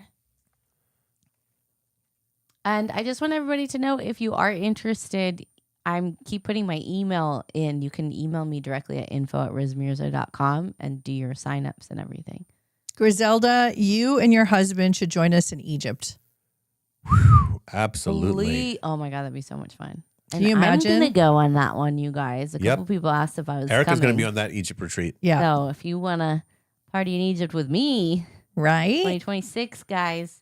And I just want everybody to know, if you are interested, keep putting my email in. You can email me directly at info@rizmirza.com and do your signups and everything. Griselda, you and your husband should join us in Egypt. Absolutely. Oh my God, that'd be so much fun. Can you imagine? I'm going to go on that one, you guys. A Yep. couple people asked if I was Erica's going to coming. be on that Egypt retreat. Yeah. So if you want to party in Egypt with me, Right? 2026, guys.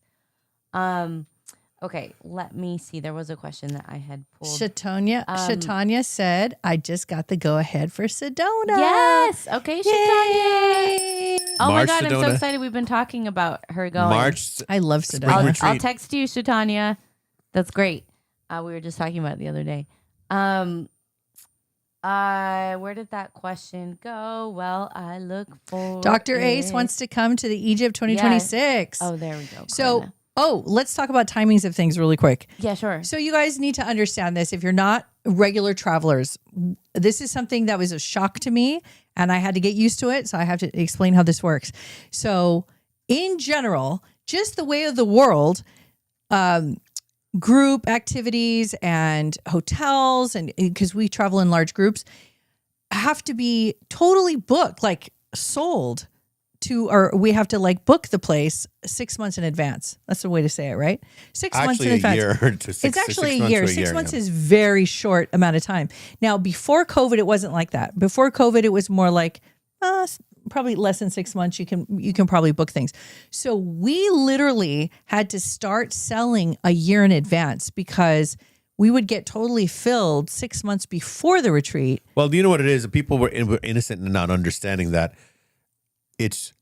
Okay, let me see. There was a question that I had pulled. Shatanya said, I just got the go ahead for Sedona. Yes. Okay, Shatanya. Yay. Oh my March, God, I'm so Sedona. excited. We've been talking about her going. March. I love Spring Sedona. retreat. I'll text you, Shatanya. That's great. We were just talking about it the other day. Where did that question go? Well, I look for Dr. Ace it. wants to come to the Egypt 2026. Oh, there we go. So, Karina. let's talk about timings of things really quick. Yeah, sure. So you guys need to understand this. If you're not regular travelers, this is something that was a shock to me and I had to get used to it. So I have to explain how this works. So in general, just the way of the world, group activities and hotels, and because we travel in large groups, have to be totally booked, like sold to, or we have to like book the place 6 months in advance. That's the way to say it, right? 6 months in Actually, a advance. year to six. It's actually 6 a months year. to 6 months yeah. is very short amount of time. Now, before COVID, it wasn't like that. Before COVID, it was more like probably less than 6 months. You can probably book things. So we literally had to start selling a year in advance because we would get totally filled 6 months before the retreat. Well, do you know what it is? People were innocent and not understanding that it's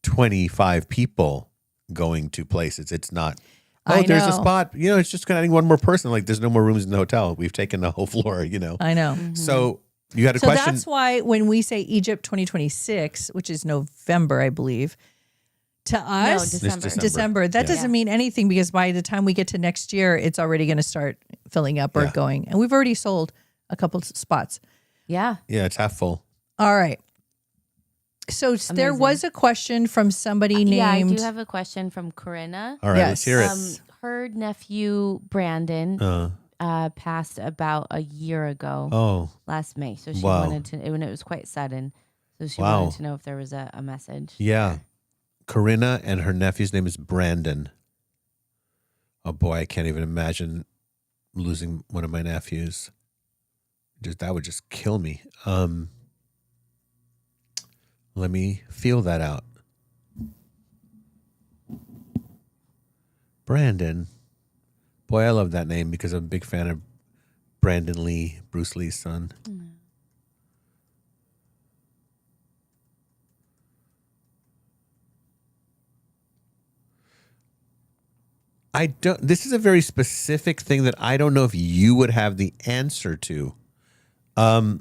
25 people going to places. It's not, I there's a know. spot. It's just adding one more person. Like there's no more rooms in the hotel. We've taken the whole floor, I know. So you had a So question. that's why when we say Egypt 2026, which is November, I believe, to us, December. December, that Yeah. doesn't mean anything because by the time we get to next year, it's already going to start filling up or Yeah. going. And we've already sold a couple spots. Yeah. Yeah, it's half full. All right. So there Amazing. was a question from somebody named. Yeah, I do have a question from Corinna. All right, let's hear it. Her nephew Brandon passed about a year ago, last May. So she Wow. wanted to, and it was quite sudden. So she Wow. wanted to know if there was a message. Yeah. Corinna and her nephew's name is Brandon. Oh boy, I can't even imagine losing one of my nephews. That would just kill me. Let me feel that out. Brandon. Boy, I love that name because I'm a big fan of Brandon Lee, Bruce Lee's son. This is a very specific thing that I don't know if you would have the answer to. But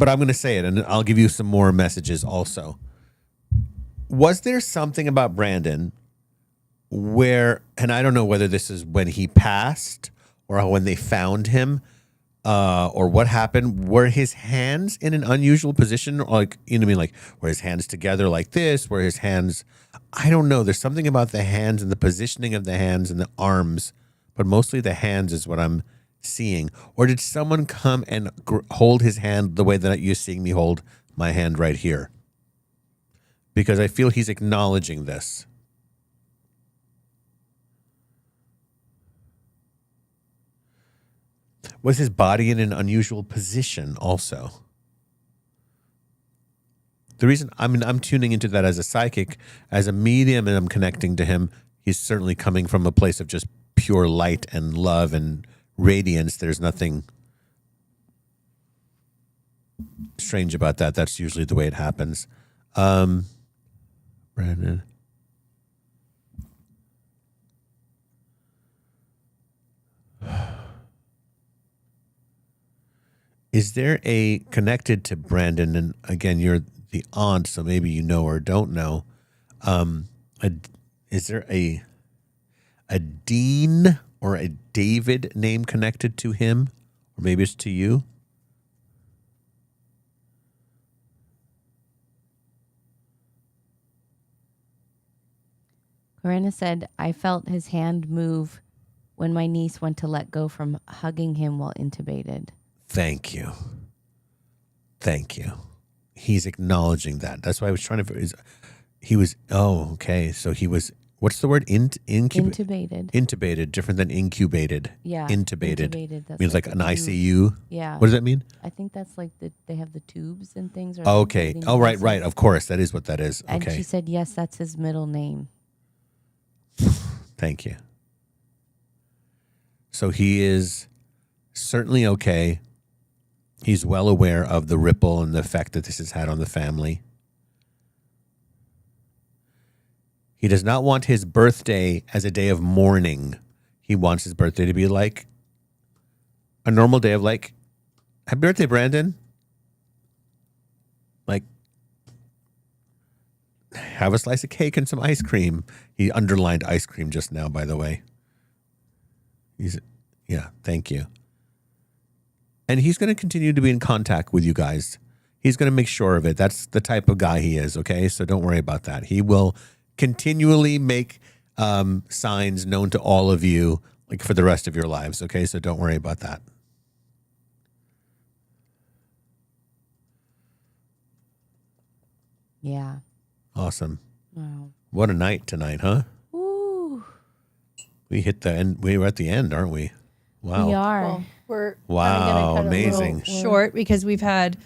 I'm going to say it, and I'll give you some more messages also. Was there something about Brandon where, and I don't know whether this is when he passed or when they found him, or what happened, were his hands in an unusual position? Or like, you know what I mean? Like, were his hands together like this? Were his hands, I don't know. There's something about the hands and the positioning of the hands and the arms, but mostly the hands is what I'm seeing. Or did someone come and hold his hand the way that you're seeing me hold my hand right here? Because I feel he's acknowledging this. Was his body in an unusual position also? The reason, I'm tuning into that as a psychic, as a medium, and I'm connecting to him, he's certainly coming from a place of just pure light and love and radiance. There's nothing strange about that. That's usually the way it happens. Brandon. Is there a connected to Brandon? And again, you're the aunt, so maybe you know or don't know. Is there a Dean or a David name connected to him? Or maybe it's to you? Corinna said, I felt his hand move when my niece went to let go from hugging him while intubated. Thank you. Thank you. He's acknowledging that. That's why I was trying to... He was... Oh, okay. So he was... What's the word? Intubated. Intubated, different than incubated. Yeah. Intubated. That's means like an tube. ICU. Yeah. What does that mean? I think that's like they have the tubes and things. Or Okay. Oh, right. Of course. That is what that is. And okay. she said, yes, that's his middle name. Thank you. So he is certainly okay. He's well aware of the ripple and the effect that this has had on the family. He does not want his birthday as a day of mourning. He wants his birthday to be like a normal day of like, happy birthday, Brandon. Like, have a slice of cake and some ice cream. He underlined ice cream just now, by the way. Yeah, thank you. And he's going to continue to be in contact with you guys. He's going to make sure of it. That's the type of guy he is, okay? So don't worry about that. He will continually make signs known to all of you like for the rest of your lives, okay? So don't worry about that. Yeah. Awesome. Wow. What a night tonight, huh? Ooh. We hit the end. We were at the end, aren't we? Wow. We are. Well, we're Wow, kinda amazing. short because we've had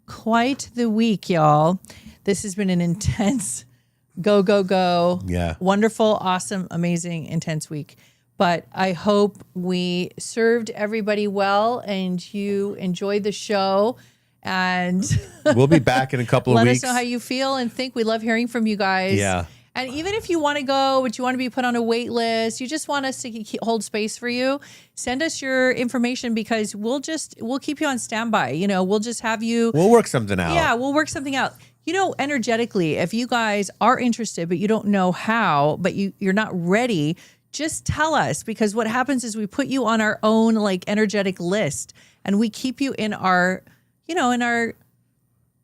quite the week, y'all. This has been an intense go. Yeah. Wonderful, awesome, amazing, intense week. But I hope we served everybody well and you enjoyed the show. And We'll be back in a couple of let weeks. us know how you feel and think. We love hearing from you guys. Yeah. And even if you want to go, but you want to be put on a wait list, you just want us to hold space for you, send us your information because we'll keep you on standby. You know, we'll just have you. We'll work something out. Yeah, we'll work something out. You know, energetically, if you guys are interested, but you don't know how, but you're not ready, just tell us, because what happens is we put you on our own like energetic list and we keep you in our, in our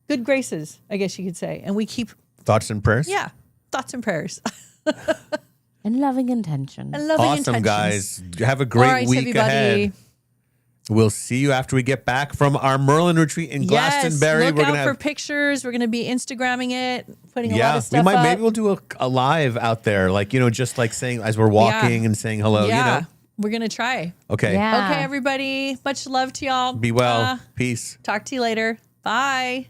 good graces, I guess you could say. And we keep Thoughts and prayers? thoughts and prayers. And loving intention. And loving Awesome, intentions. guys. Have a great All right, week everybody. ahead. We'll see you after we get back from our Merlin retreat in Glastonbury. Yes, look We're out gonna for have, pictures. We're going to be Instagramming it, putting a lot of stuff we might. up. Maybe we'll do a live out there, like just like saying as we're walking and saying hello. Yeah. we're going to try. Okay. Yeah. Okay, everybody. Much love to y'all. Be well. Peace. Talk to you later. Bye.